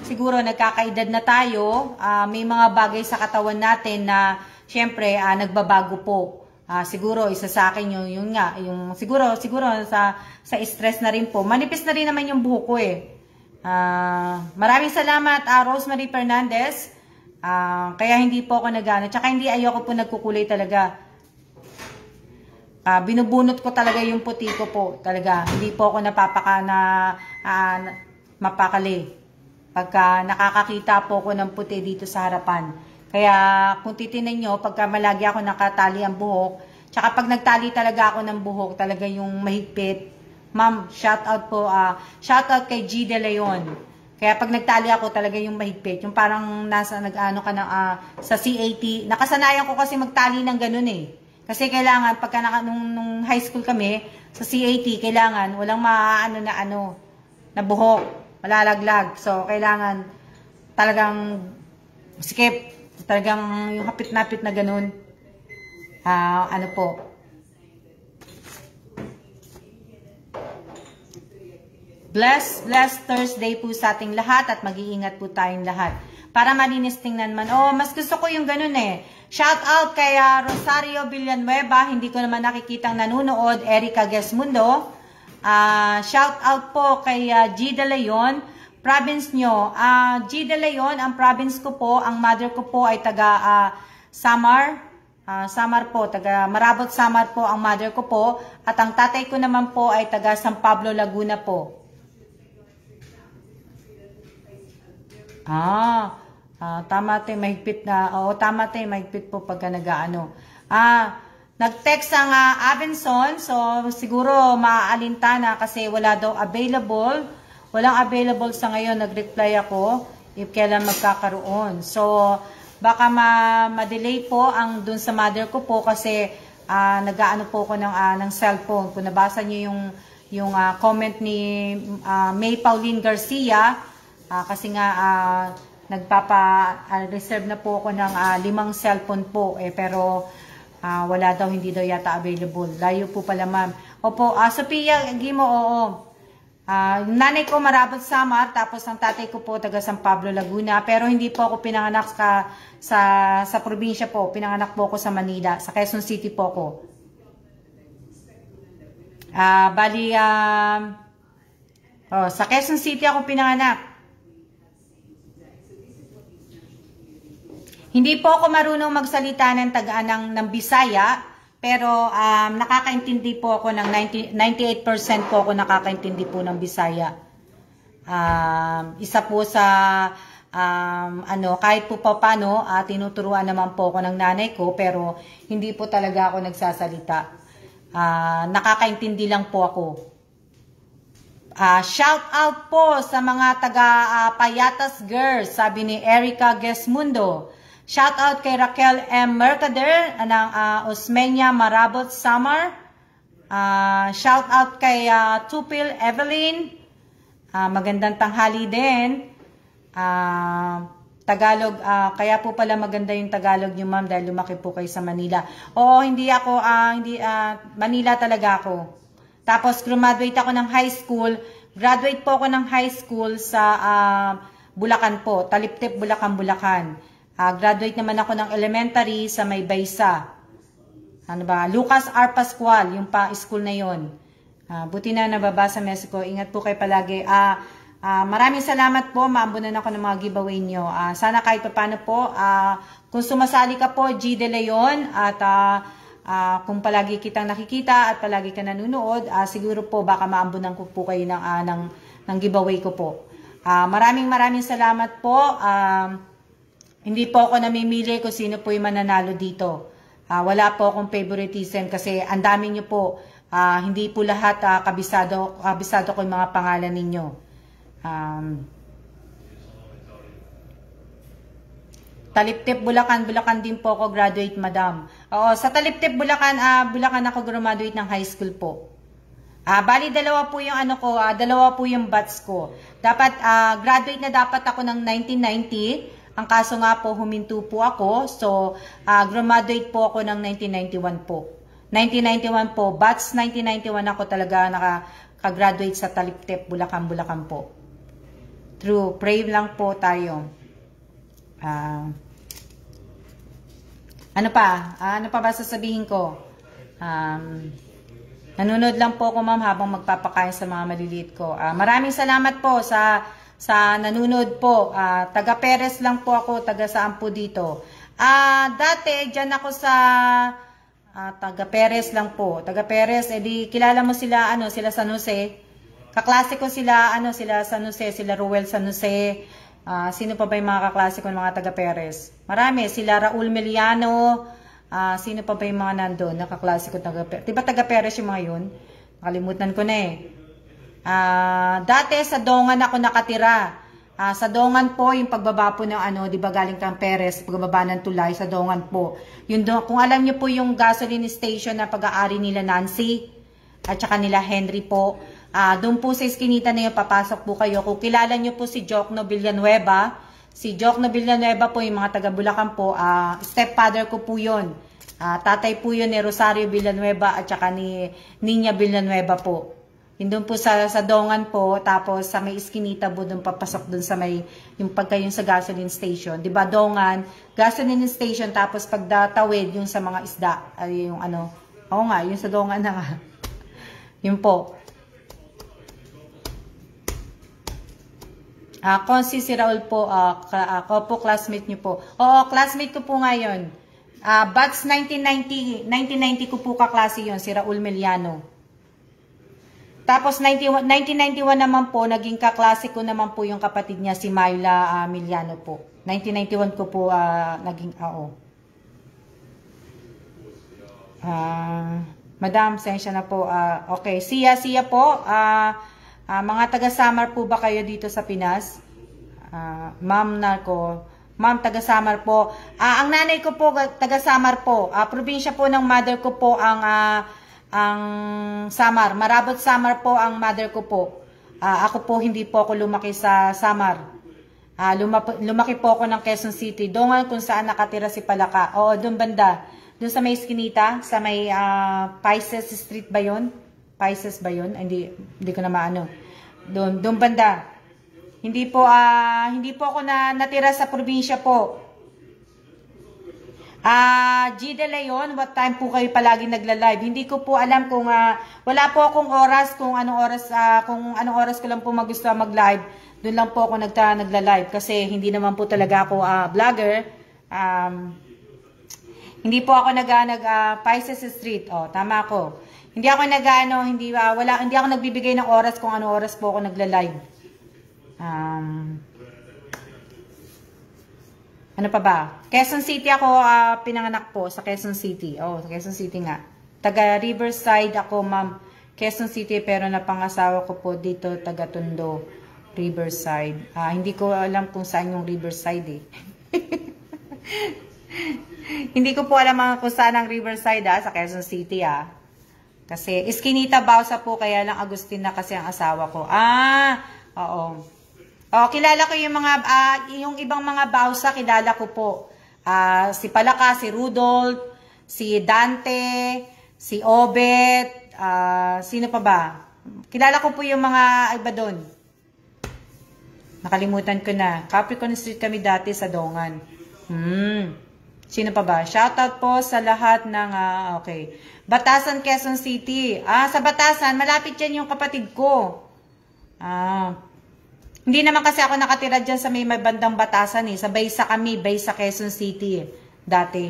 siguro nagkakaedad na tayo, may mga bagay sa katawan natin na syempre nagbabago po. Siguro isa sa akin yung siguro sa stress na rin po. Manipis na rin naman yung buhok ko eh. Maraming salamat Rosemary Fernandez. Kaya hindi po ako nagano. Tsaka ayoko po nagkukulay talaga. Binubunot ko talaga yung puti ko po. Talaga. Hindi po ako mapakali. Pagka nakakakita po ako ng puti dito sa harapan. Kaya kung titinan nyo, pagka malagi ako nakatali ang buhok, tsaka pag nagtali talaga ako ng buhok, talaga yung mahigpit. Ma'am, shout out po, shout out kay G. De Leon. Kaya pag nagtali ako, talaga yung mahigpit. Yung parang nag-ano ka na sa CAT. Nakasanayan ko kasi magtali ng ganun eh. Kasi kailangan, pagka nung high school kami, sa CAT, kailangan, walang na buhok, malalaglag. So, kailangan talagang skip. Talagang yung hapit-napit na ganun. Ano po. Blessed Thursday po sa ating lahat at mag-iingat po tayong lahat. Para malinis tingnan man. Mas gusto ko yung ganun eh. Shout out kay Rosario Villanueva. Hindi ko naman nakikitang nanunood. Erica Gesmundo. Shout out po kay G. De Leon. Province nyo. G. De Leon, ang province ko po, ang mother ko po ay taga Samar. Samar po, taga Marabot Samar po ang mother ko po. At ang tatay ko naman po ay taga San Pablo, Laguna po. Tama tayo, mahigpit na. Oo, tama tayo, mahigpit po pagka nag-ano. Nag-text ang Abenson, so siguro maaalintana kasi wala daw available. Walang available sa ngayon, nag-reply ako if kailan magkakaroon. So, baka ma-delay po ang dun sa mother ko po kasi nag-aano po ko ng cellphone. Kung nabasa niyo yung comment ni May Pauline Garcia, kasi nga nagpapa-reserve na po ako ng 5 cellphone po. Pero wala daw, hindi daw yata available. Layo po pala ma'am. Opo, Sophia Gimo, oo. Nanay ko Marabot Samar, tapos ang tatay ko po taga San Pablo, Laguna. Pero hindi po ako pinanganak sa probinsya po. Pinanganak po ako sa Manila, sa Quezon City po ako. Sa Quezon City ako pinanganak. Hindi po ako marunong magsalita ng Bisaya. Pero nakakaintindi po ako ng 98% po ako nakakaintindi po ng Bisaya. Isa po sa kahit po paano tinuturuan naman po ako ng nanay ko pero hindi po talaga ako nagsasalita. Nakakaintindi lang po ako. Shout out po sa mga taga Payatas Girls, sabi ni Erica Gesmundo. Shout out kay Raquel M. Mercader ng Osmeña, Marabot, Samar. Shout out kay Tupil Evelyn. Magandang tanghali din. Tagalog, kaya po pala maganda yung Tagalog niyo, ma'am, dahil lumaki po kayo sa Manila. Oo, hindi ako, Manila talaga ako. Tapos, graduate ako ng high school. Graduate po ako ng high school sa Bulacan po. Taliptip, Bulacan, Bulacan. Graduate naman ako ng elementary sa May Baysa. Ano ba? Lucas R. Pascual, yung school na yon. Buti na nababa sa Mexico. Ingat po kayo palagi. Maraming salamat po. Maambunan ako ng mga giveaway nyo. Sana kahit paano po, kung sumasali ka po, G. De Leon, at kung palagi kitang nakikita at palagi ka nanonood, siguro po baka maambunan ko po kayo ng giveaway ko po. Maraming salamat po. Hindi po ako namimili kung sino po yung mananalo dito. Wala po akong favoritism kasi ang dami nyo po. Hindi po lahat kabisado ko yung mga pangalan ninyo. Taliptip, Bulacan din po ako graduate, madam. Oo, sa Taliptip, Bulacan ako graduate ng high school po. Bali, dalawa po yung dalawa po yung batch ko. Dapat, graduate na dapat ako ng 1990. Ang kaso nga po, huminto po ako. So, graduate po ako ng 1991 po. 1991 po, batch 1991 ako talaga naka-graduate sa Taliptip, Bulacan po. True, pray lang po tayo. Ano pa ba sasabihin ko? Nanonood lang po ako, ma'am, habang magpapakain sa mga maliliit ko. Maraming salamat po sa nanonood po. Taga Perez lang po ako, taga saan po dito. Dati, dyan ako sa taga Perez lang po. Taga Perez, edi kilala mo sila, sila San Jose. Kaklase ko sila, sila San Jose, sila Ruel San Jose. Sino pa ba yung mga kaklase ko ng mga taga Perez? Marami, sila Raul Meliano. Sino pa ba yung mga nandun, nakaklase ko taga Perez? Diba taga Perez yung mga yun? Nakalimutan ko na eh. Dati sa Dongan ako nakatira. Sa Dongan po, yung pagbaba po ng di ba galing kang Perez, pagbaba ng Tulay, sa Dongan po. Kung alam niyo po yung gasoline station na pag-aari nila Nancy, at saka nila Henry po, doon po sa iskinita na yun, papasok po kayo. Kung kilala niyo po si Jokno Villanueva, po, yung mga taga Bulacan po, stepfather ko po yun. Tatay po yun ni Rosario Villanueva at saka ni Nina Villanueva po. Yun doon po sa Dongan po, tapos sa may iskinita po, doon papasok doon sa may, yung pagka yung sa gasoline station. Diba Dongan, gasoline station, tapos pagdatawid yung sa mga isda, yung oo nga, yung sa Dongan na nga. Yun po. Konsi si Raul po, ako po, classmate nyo po. Oo, classmate ko po ngayon. Batch 1990 ko po kaklase yun, si Raul Meliano. Tapos 1991 naman po, naging kaklase ko naman po yung kapatid niya, si Myla Meliano po. 1991 ko po naging, Madam, sensya na po. Okay, Sia po. Mga taga-Samar po ba kayo dito sa Pinas? Ma'am Narco. Ma'am, taga-Samar po. Ang nanay ko po, taga-Samar po. Probinsya po ng mother ko po ang Samar. Marabot Samar po ang mother ko po. Ako po, hindi po ako lumaki sa Samar. Lumaki po ako ng Quezon City. Doon kung saan nakatira si Palaka. Oo, doon banda. Doon sa may Eskinita, sa may Pisces Street ba yun? Pisces ba yun? Hindi ko na maano. Doon banda. Hindi po ako natira sa probinsya po. G. De Leon, what time po kayo palagi nagla-live? Hindi ko po alam kung wala po akong oras, kung anong oras ko lang po magusto mag-live. Doon lang po ako nagla-live kasi hindi naman po talaga ako vlogger. Hindi po ako Pisces Street. Oh, tama ako. Hindi ako hindi ako nagbibigay ng oras kung anong oras po ako nagla-live. Ano pa ba? Quezon City ako pinanganak po, sa Quezon City. Oh, sa Quezon City nga. Taga Riverside ako, ma'am. Quezon City, pero napangasawa ko po dito, taga Tondo, Riverside. Hindi ko alam kung saan yung Riverside eh. Hindi ko po alam kung saan ang Riverside sa Quezon City Kasi Eskinita Bausa po, kaya lang Agustin na kasi ang asawa ko. Oo. Oh, kilala ko yung mga, yung ibang mga bausa, kilala ko po. Si Palaka, si Rudolph, si Dante, si Obet, sino pa ba? Kilala ko po yung mga iba doon. Nakalimutan ko na. Capricorn Street kami dati sa Dongan. Sino pa ba? Shoutout po sa lahat ng, okay. Batasan, Quezon City. Sa Batasan, malapit yan yung kapatid ko. Hindi naman kasi ako nakatira dyan sa may bandang Batasan eh. Sa Baysa kami, Baysa Quezon City dati.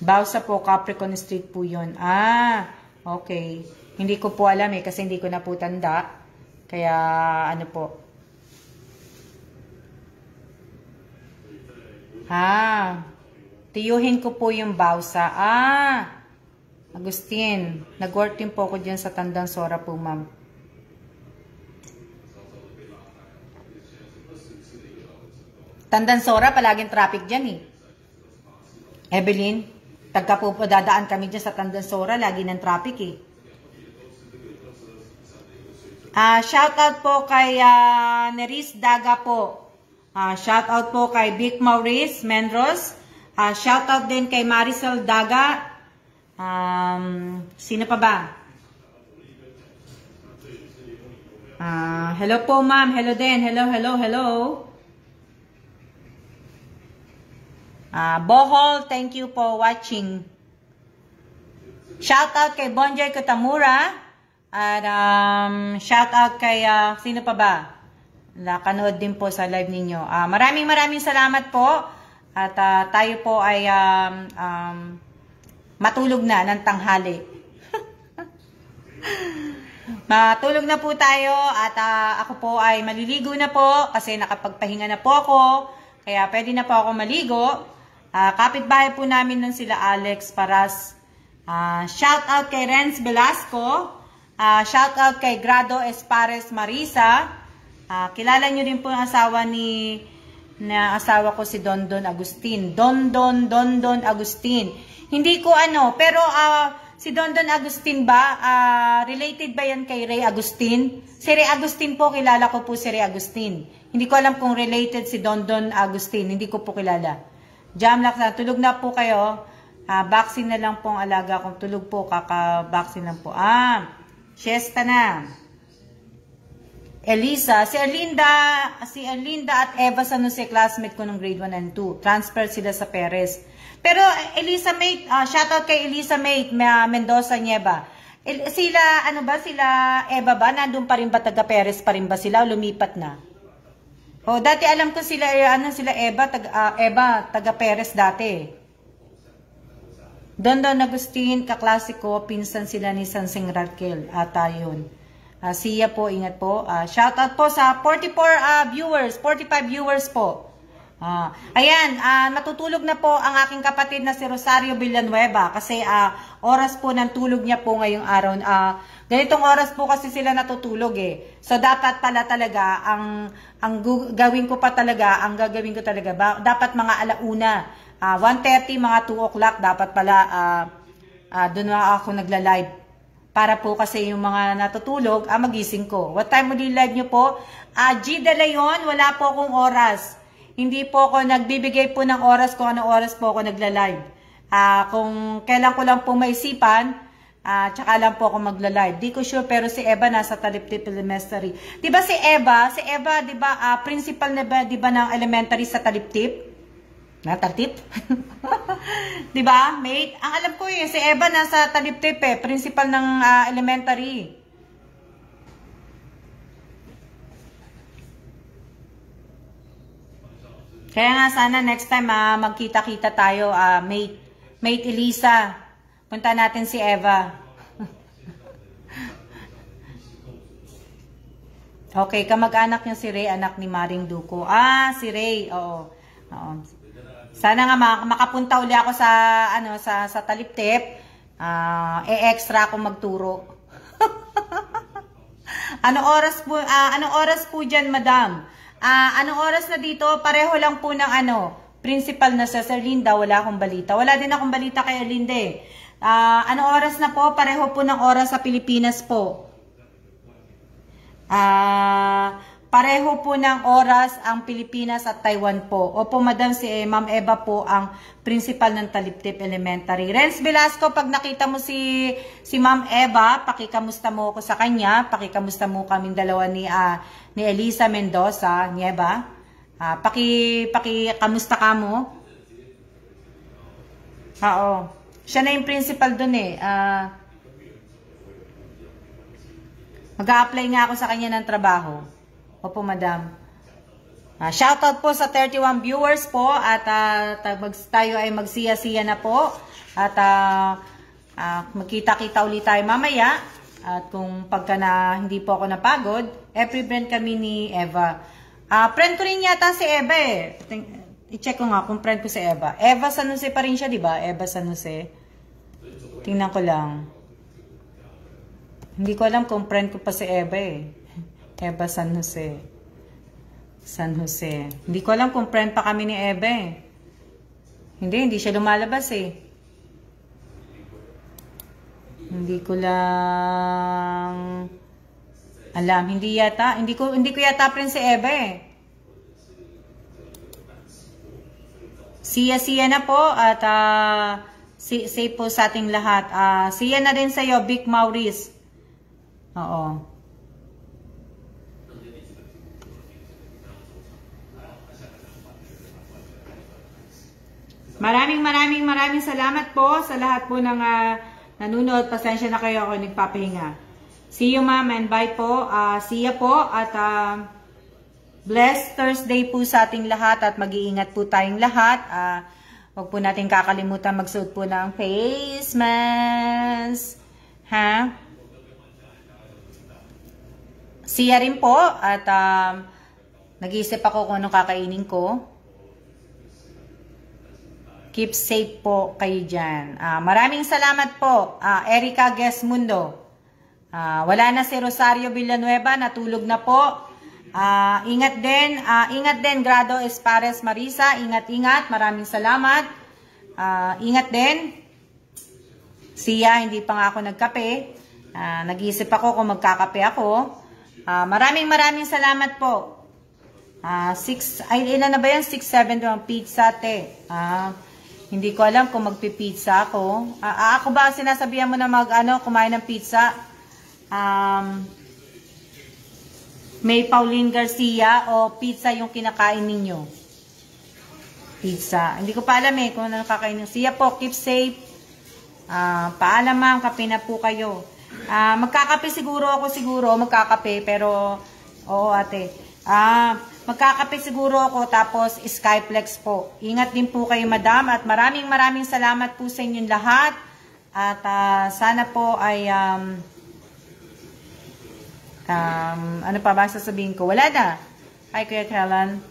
Bausa po, Capricorn Street po yun. Okay. Hindi ko po alam eh kasi hindi ko na po tanda. Kaya ano po. Tiyuhin ko po yung Bausa. Agustin. Nag-work din po ako dyan sa Tandang Sora po, ma'am. Tandang Sora, palaging traffic dyan eh. Evelyn, tagka po dadaan kami dyan sa Tandang Sora, lagi ng traffic eh. Shoutout po kay Neris Daga po. Shoutout po kay Vic Maurice Mendros. Shoutout din kay Maricel Daga. Sino pa ba? Hello po ma'am. Hello din. Hello. Bohol, thank you for watching. Shoutout kay Bonjoy Kutamura. At shoutout kay, sino pa ba? Nakanood din po sa live ninyo. Maraming salamat po. At tayo po ay matulog na ng tanghali. Matulog na po tayo at ako po ay maliligo na po kasi nakapagpahinga na po ako. Kaya pwede na po ako maligo. Kapitbahay po namin nun sila Alex Paras. Shoutout kay Renz Velasco. Shoutout kay Grado Espares Marisa. Kilala nyo rin po ang asawa asawa ko si Dondon Agustin. Dondon Agustin. Hindi ko pero si Dondon Agustin ba, related ba yan kay Ray Agustin? Si Ray Agustin po, kilala ko po si Ray Agustin. Hindi ko alam kung related si Dondon Agustin. Hindi ko po kilala. Jamlax na, tulog na po kayo. Vaccine na lang po ang alaga kung tulog po, kaka-vaccine lang po. Siesta na. Elisa, si Erlinda at Eva San Jose, classmate ko nung grade 1 and 2. Transfer sila sa Perez. Pero Elisa Mate, shoutout kay Elisa Mate Mendoza Nieva. Sila, sila Eva ba? Nandun pa rin ba, taga Perez pa rin ba sila? O lumipat na? Dati alam ko sila, sila Eva, taga Perez dati. Dondon Agustin, kaklasiko, pinsan sila ni Sansing Raquel. Yun. Siya po, ingat po. Shoutout po sa 45 viewers po. Ayan, matutulog na po ang aking kapatid na si Rosario Villanueva kasi oras po ng tulog niya po ngayong araw. Ganitong oras po kasi sila natutulog eh. So dapat pala talaga ang gagawin ko talaga dapat mga alauna, 1:30, mga 2 o'clock dapat pala doon na ako nagla-live. Para po kasi yung mga natutulog, magising ko. What time mo din live nyo po? G De Leon, wala po akong oras. Hindi po ako nagbibigay po ng oras kung anong oras po ako nagla-live. Kung kailan ko lang po maisipan, tsaka lang po ako magla-live. Di ko sure, pero si Eva nasa Taliptip Elementary. Diba si Eva, diba, principal na ba, diba ng elementary sa Taliptip? Natatip? Diba, mate? Ang alam ko si Eva nasa Taliptip principal ng elementary. Kaya nga sana next time magkita-kita tayo, mate Elisa. Punta natin si Eva. Okay, kamag-anak niya si Ray, anak ni Maring Duco. Si Ray, oo. Sana nga makapunta uli ako sa Taliptip. Extra ako magturo. Anong oras po diyan, madam? Anong oras na dito? Pareho lang po ng principal na sa Erlinda, wala akong balita. Wala din akong balita kay Erlinda eh. Anong oras na po? Pareho po ng oras sa Pilipinas po. Pareho po ng oras ang Pilipinas at Taiwan po. Opo, madam, si Ma'am Eva po ang principal ng Taliptip Elementary. Renz Velasco, pag nakita mo si Ma'am Eva, pakikamusta mo ako sa kanya. Pakikamusta mo kaming dalawa ni Elisa Mendoza, ni Eva. Pakikamusta ka mo. Oo. Siya na yung principal dun eh. Mag-a-apply nga ako sa kanya ng trabaho. Opo, madam. Shoutout po sa 31 viewers po at tayo ay magsiya-siya na po at magkita-kita ulit tayo mamaya at kung pagka hindi po ako napagod, every friend kami ni Eva. Friend ko rin yata si Eva eh. I-check ko nga kung friend ko si Eva. Eva San Jose pa rin siya, di ba? Eva San Jose. Tingnan ko lang. Hindi ko alam kung friend ko pa si Eva eh. Eva San Jose. San Jose. Hindi ko alam kung friend pa kami ni Eva eh. Hindi siya lumalabas eh. Hindi ko lang alam. Hindi ko yata friend si Eva eh. Siya na po at safe po sa ating lahat. Siya na rin sa'yo, Vic Maurice. Oo. Maraming salamat po sa lahat po ng nanonood. Pasensya na kayo ako nagpapahinga. See you, ma'am, and bye po. See ya po at blessed Thursday po sa ating lahat at mag-iingat po tayong lahat. Huwag po natin kakalimutan magsuot po ng face mask. Ha? See ya rin po at nag-iisip ako kung anong kakainin ko. Keep safe po kayo dyan. Maraming salamat po, Erica Gesmundo. Wala na si Rosario Villanueva, natulog na po. Ingat din, Grado Espares Marisa. Ingat. Maraming salamat. Ingat din. Siya, hindi pa nga ako nagkape. Nag-iisip ako kung magkakape ako. Maraming salamat po. 6, ilan na ba yan? 6, 7 ang pizza, te. Hindi ko alam kung magpipizza ako. Ako ba sinasabihan mo na kumain ng pizza? May Pauline Garcia o pizza yung kinakain ninyo? Pizza. Hindi ko pa alam kung ano kakainin. Siya po, keep safe. Paalam, ma'am, kape na po kayo. Magkakape siguro ako magkakape, pero oo, ate. Magkakape siguro ako tapos Skyplex po. Ingat din po kayo, madam, at maraming salamat po sa inyong lahat. At sana po ay ano pa ba sasabihin ko? Wala na. Hi, Kuya Kellen.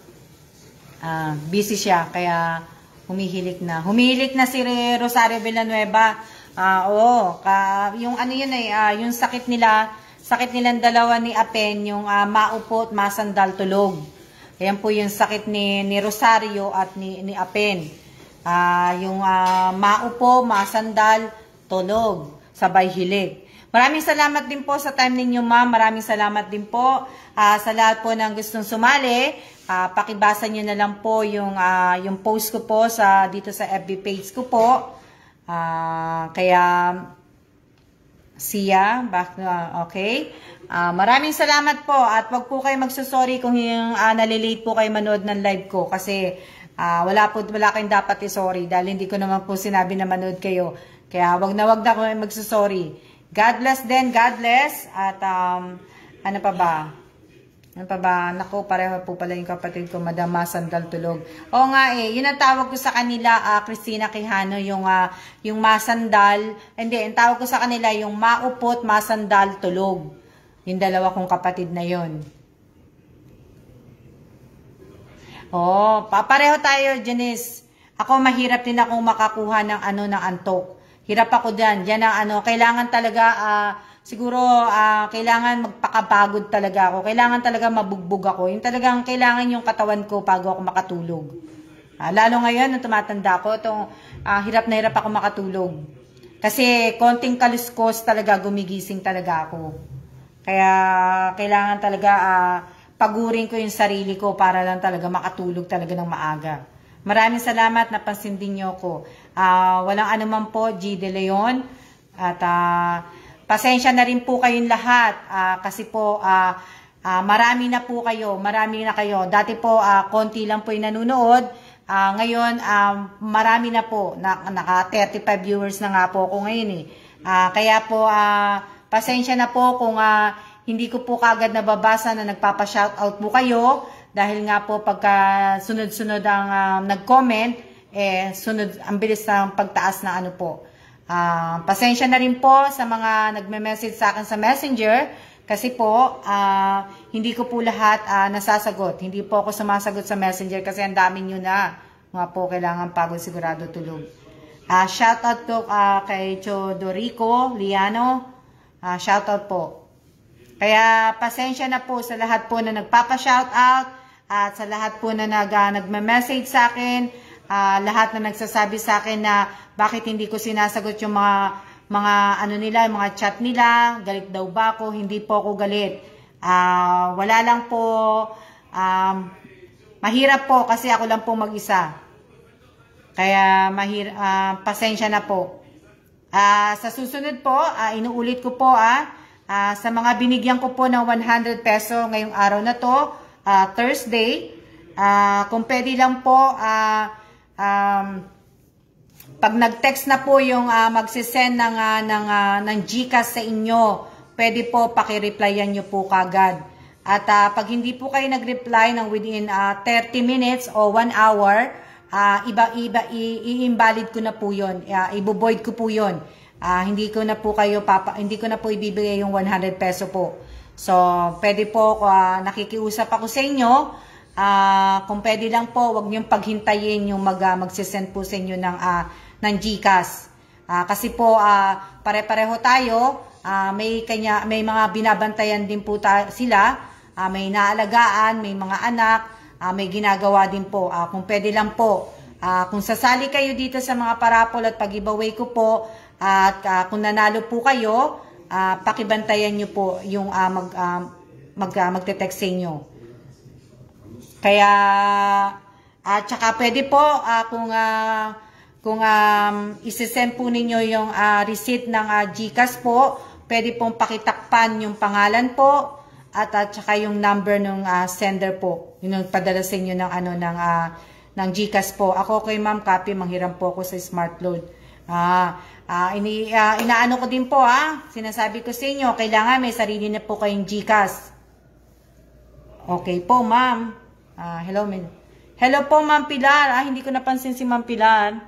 Busy siya kaya humihilik na. Humihilik na si Rosario Villanueva. Yung ano yun yung sakit nilang dalawa ni Apen, yung maupo at masandal tulog. Ayan po yung sakit ni Rosario at ni Apen. Yung maupo, masandal, tulog, sabay hilig. Maraming salamat din po sa time ninyo, ma'am. Maraming salamat din po sa lahat po ng gustong sumali. Pakibasa nyo na lang po yung post ko po dito sa FB page ko po. Kaya siya, okay. Maraming salamat po at wag po kayo magsusorry kung yung nalilate po kayo manood ng live ko kasi wala kayong dapat i-sorry dahil hindi ko naman po sinabi na manood kayo. Kaya wag na kayo magsusorry. God bless din, God bless. At ano pa ba? Naku, pareho po pala yung kapatid ko, Madam Masandal Tulog. Oo nga yun ang tawag ko sa kanila, Christina Quijano, yung masandal. Hindi, ang tawag ko sa kanila, yung maupot, masandal, tulog. Yung dalawa kong kapatid na yun. Pareho tayo, Janice. Ako, mahirap din akong makakuha ng ng antok. Hirap ako dyan. Diyan ang kailangan talaga, siguro, kailangan magpakapagod talaga ako. Kailangan talaga mabugbog ako. Yung talagang kailangan yung katawan ko bago ako makatulog. Lalo ngayon, nung tumatanda ako, hirap na hirap ako makatulog. Kasi konting kaluskos talaga, gumigising talaga ako. Kaya kailangan talaga pagurin ko yung sarili ko para lang talaga makatulog talaga ng maaga. Maraming salamat, napansin din niyo ko. Walang anuman po, G. De Leon. At pasensya na rin po kayong lahat kasi po marami na po kayo, marami na kayo. Dati po konti lang po yung nanonood. Ngayon marami na po, naka 35 viewers na nga po ako ngayon eh. Kaya po pasensya na po kung hindi ko po kagad nababasa na nagpapa-shoutout po kayo. Dahil nga po pagka sunod-sunod ang nag-comment, sunod, ang bilis ng pagtaas na ano po. Pasensya na rin po sa mga nagme-message sa akin sa Messenger. Kasi po, hindi ko po lahat nasasagot. Hindi po ako sumasagot sa Messenger kasi ang dami nyo na. Nga po, kailangan pagod sigurado tulog. Shoutout po kay Chodorico Liano. Shoutout po. Kaya pasensya na po sa lahat po na nagpapa-shoutout. At sa lahat po na nagme-message sa akin, lahat na nagsasabi sa akin na bakit hindi ko sinasagot yung mga ano nila, yung mga chat nila, galit daw ba ako? Hindi po ako galit. Wala lang po, mahirap po kasi ako lang po mag-isa. Kaya pasensya na po. Sa susunod po, inuulit ko po sa mga binigyan ko po ng 100 peso ngayong araw na to, Thursday, kung pwede lang po, pag nag-text na po yung magsisend ng GCash sa inyo, pwede po pakireplyan nyo po kagad. At pag hindi po kayo nag-reply ng within 30 minutes o 1 hour, i-invalid ko na po yun. Ibo-void ko po yun. Hindi ko na po ibibigay yung 100 peso po. So, pwede po, nakikiusap ako sa inyo, kung pwede lang po, wag niyong paghintayin yung magsisend po sa inyo ng GCash. Kasi po, pare-pareho tayo, may mga binabantayan din po sila, may naalagaan, may mga anak, may ginagawa din po. Kung pwede lang po, kung sasali kayo dito sa mga parapol at pag-giveaway ko po, at kung nanalo po kayo, pakibantayan nyo po yung magte-text sa inyo. Kaya, at saka pwede po, kung isisend po ninyo yung receipt ng GCash po, pwede pong pakitakpan yung pangalan po, at saka yung number ng sender po. Yung nagpadala sa inyo ng GCash po. Ako kay Ma'am Copy, manghiram po ako sa Smart Load. Inaano ko din po sinasabi ko sa inyo, kailangan may sarili na po kayong GCash. Okay po, ma'am. Hello po, Ma'am Pilar. Hindi ko napansin si Ma'am Pilar.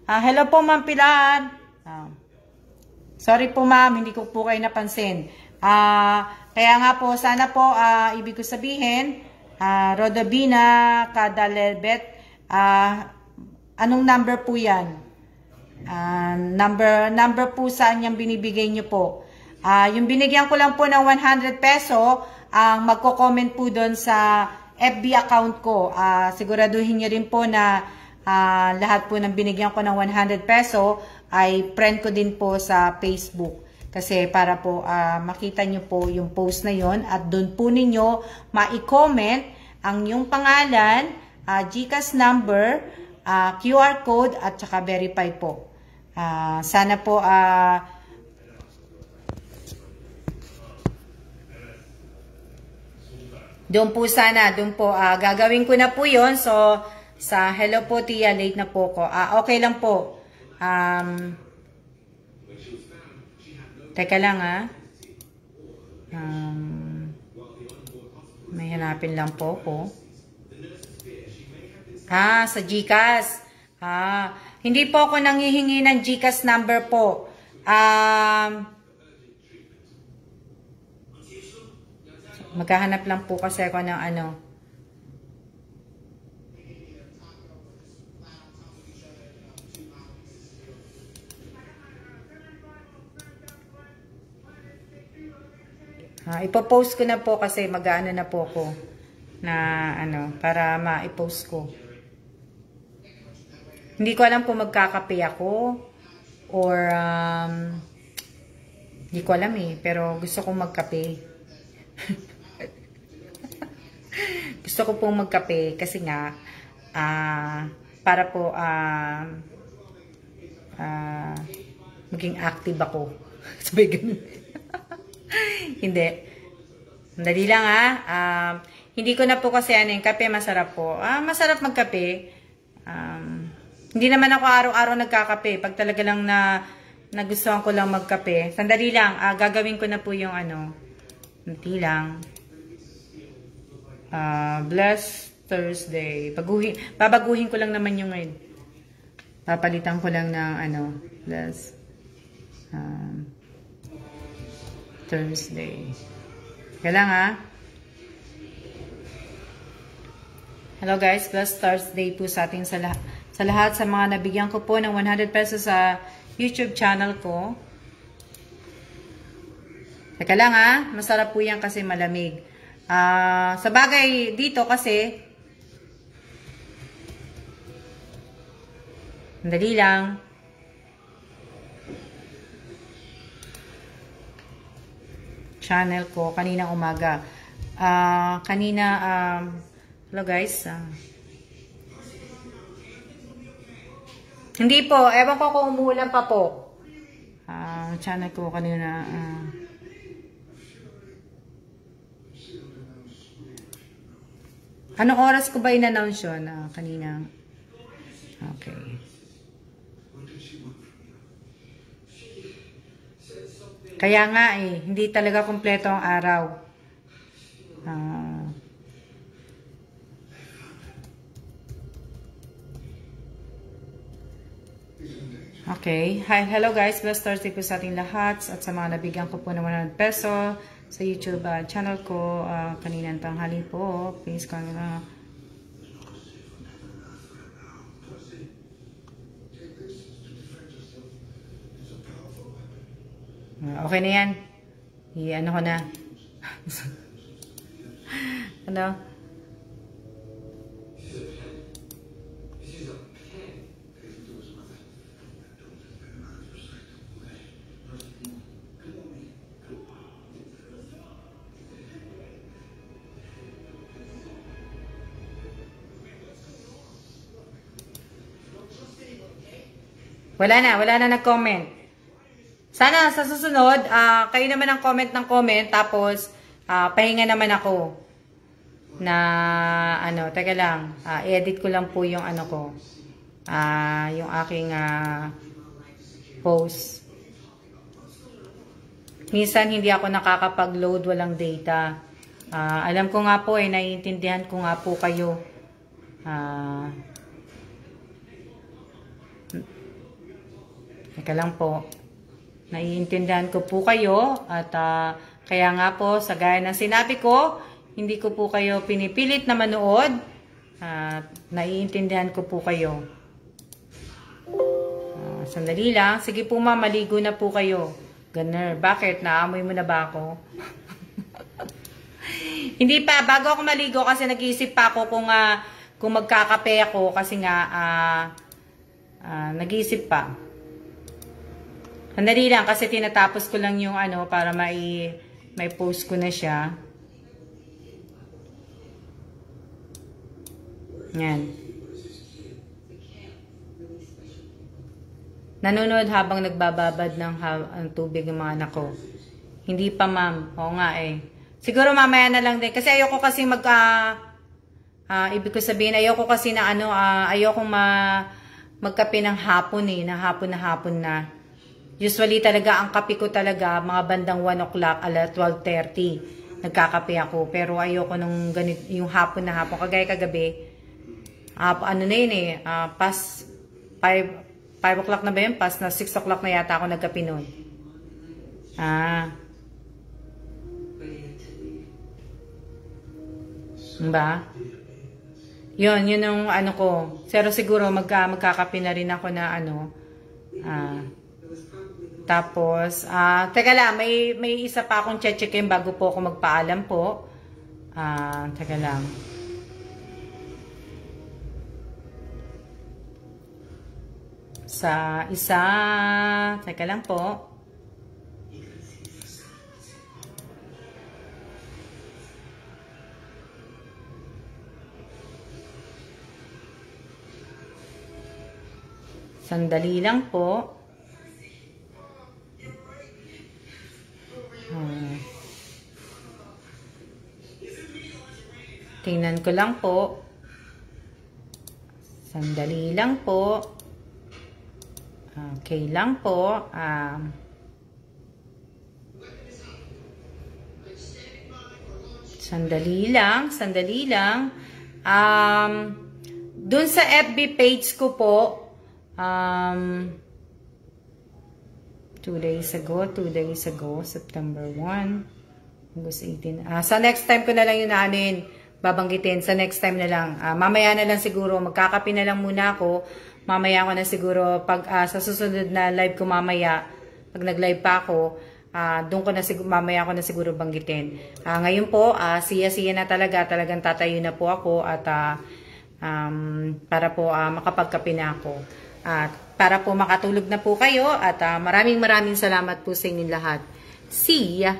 Hello po, Ma'am Pilar. Sorry po, ma'am, hindi ko po kayo napansin. Kaya nga po, sana po, ibig ko sabihin, Rodobina Cadalebet, anong number po yan? Number po saan yung binibigay nyo po. Yung binigyan ko lang po ng 100 peso, ang magko-comment po doon sa FB account ko. Siguraduhin nyo rin po na lahat po ng binigyan ko ng 100 peso ay friend ko din po sa Facebook. Kasi para po makita nyo po yung post na yon at doon po ninyo ma-comment ang yung pangalan, GCash number, QR code at saka verify po. Sana po doon po gagawin ko na po yon. So sa hello po Tia, late na po ko. Okay lang po. Teka lang may hanapin lang po ko. Sa GCash. Hindi po ako nanghihingi ng GCash number po. Maghahanap lang po kasi ako ng ano. Ipopost ko na po kasi mag-aano na po ko na ano para ma-post ko. Hindi ko alam kung magkakape ako or hindi ko alam pero gusto kong magkape. Gusto ko pong magkape kasi nga, para po maging active ako. Sabi ganun. Hindi. Dali lang hindi ko na po kasi yung kape masarap po. Masarap magkape. Hindi naman ako araw-araw nagkakape. Pag talaga lang nagustuhan ko lang magkape. Sandali lang. Gagawin ko na po yung hindi lang. Blessed Thursday. Babaguhin ko lang naman yung ngayon. Papalitan ko lang ng Blessed Thursday. Kailangan Hello guys, Blessed Thursday po sa ating sa lahat sa mga nabigyan ko po ng 100 pesos sa YouTube channel ko. Teka lang masarap po yan kasi malamig. Sa bagay dito kasi dali lang. Channel ko kaninang umaga. Hello guys. Hindi po, ewan ko kung umulan pa po. Channel ko kanina anong oras ko ba in-announce yun? Kanina. Okay. Kaya nga hindi talaga kompleto ang araw. Okay. Hi, hello guys. Blessed Thursday po sa ating lahat at sa mga nabigyan ko po ng 100 peso sa YouTube channel ko kaninang tanghali po. Please okay na yan. I-ano ko na. Ano? Wala na nag-comment. Sana sa susunod, kayo naman ang comment ng comment, tapos pahinga naman ako na teka lang, edit ko lang po yung yung aking post. Minsan hindi ako nakakapag-load, walang data. Alam ko nga po naiintindihan ko nga po kayo. Teka lang po. Naiintindihan ko po kayo at kaya nga po sa gaya ng sinabi ko, hindi ko po kayo pinipilit na manood. Naiintindihan ko po kayo. Sandali lang. Sige po maligo na po kayo. Ganun. Bakit? Naamoy mo na ba ako? Hindi pa. Bago ako maligo kasi nag-iisip pa ako kung magkakape ako kasi nga nag-iisip pa. Sandali lang kasi tinatapos ko lang yung para may post ko na siya. Yan. Nanonood habang nagbababad ng tubig ng mga anak ko. Hindi pa ma'am. Oo nga Siguro mamaya na lang din. Kasi ayoko kasi ibig ko sabihin, ayoko kasi na ayoko magkape ng hapon na hapon na. Usually talaga, ang kape ko talaga, mga bandang 1 o'clock, 12:30, nagkakape ako. Pero ayoko nung yung hapon na hapon. Kagaya kagabi, past 5 o'clock na ba yun? Past na 6 o'clock na yata ako nagkape nun. Ba? Yun yung ko. Pero siguro magkakape na rin ako na tapos, teka lang, may isa pa akong checkin bago po ako magpaalam po. Teka lang. Sa isa, teka lang po. Sandali lang po. Tingnan ko lang po. Sandali lang po. Okay lang po. Sandali lang. Sandali lang. Dun sa FB page ko po, 2 days ago, September 1, August 18. Sa next time ko na lang yun babanggitin. Sa next time na lang. Mamaya na lang siguro, magkakape na lang muna ako. Mamaya ko na siguro, sa susunod na live ko mamaya, pag nag-live pa ako, doon ko na mamaya ko na siguro banggitin. Ngayon po, siya na talagang tatayo na po ako at para po makapagkape na ako. Para po makatulog na po kayo at maraming salamat po sa inyong lahat. See ya!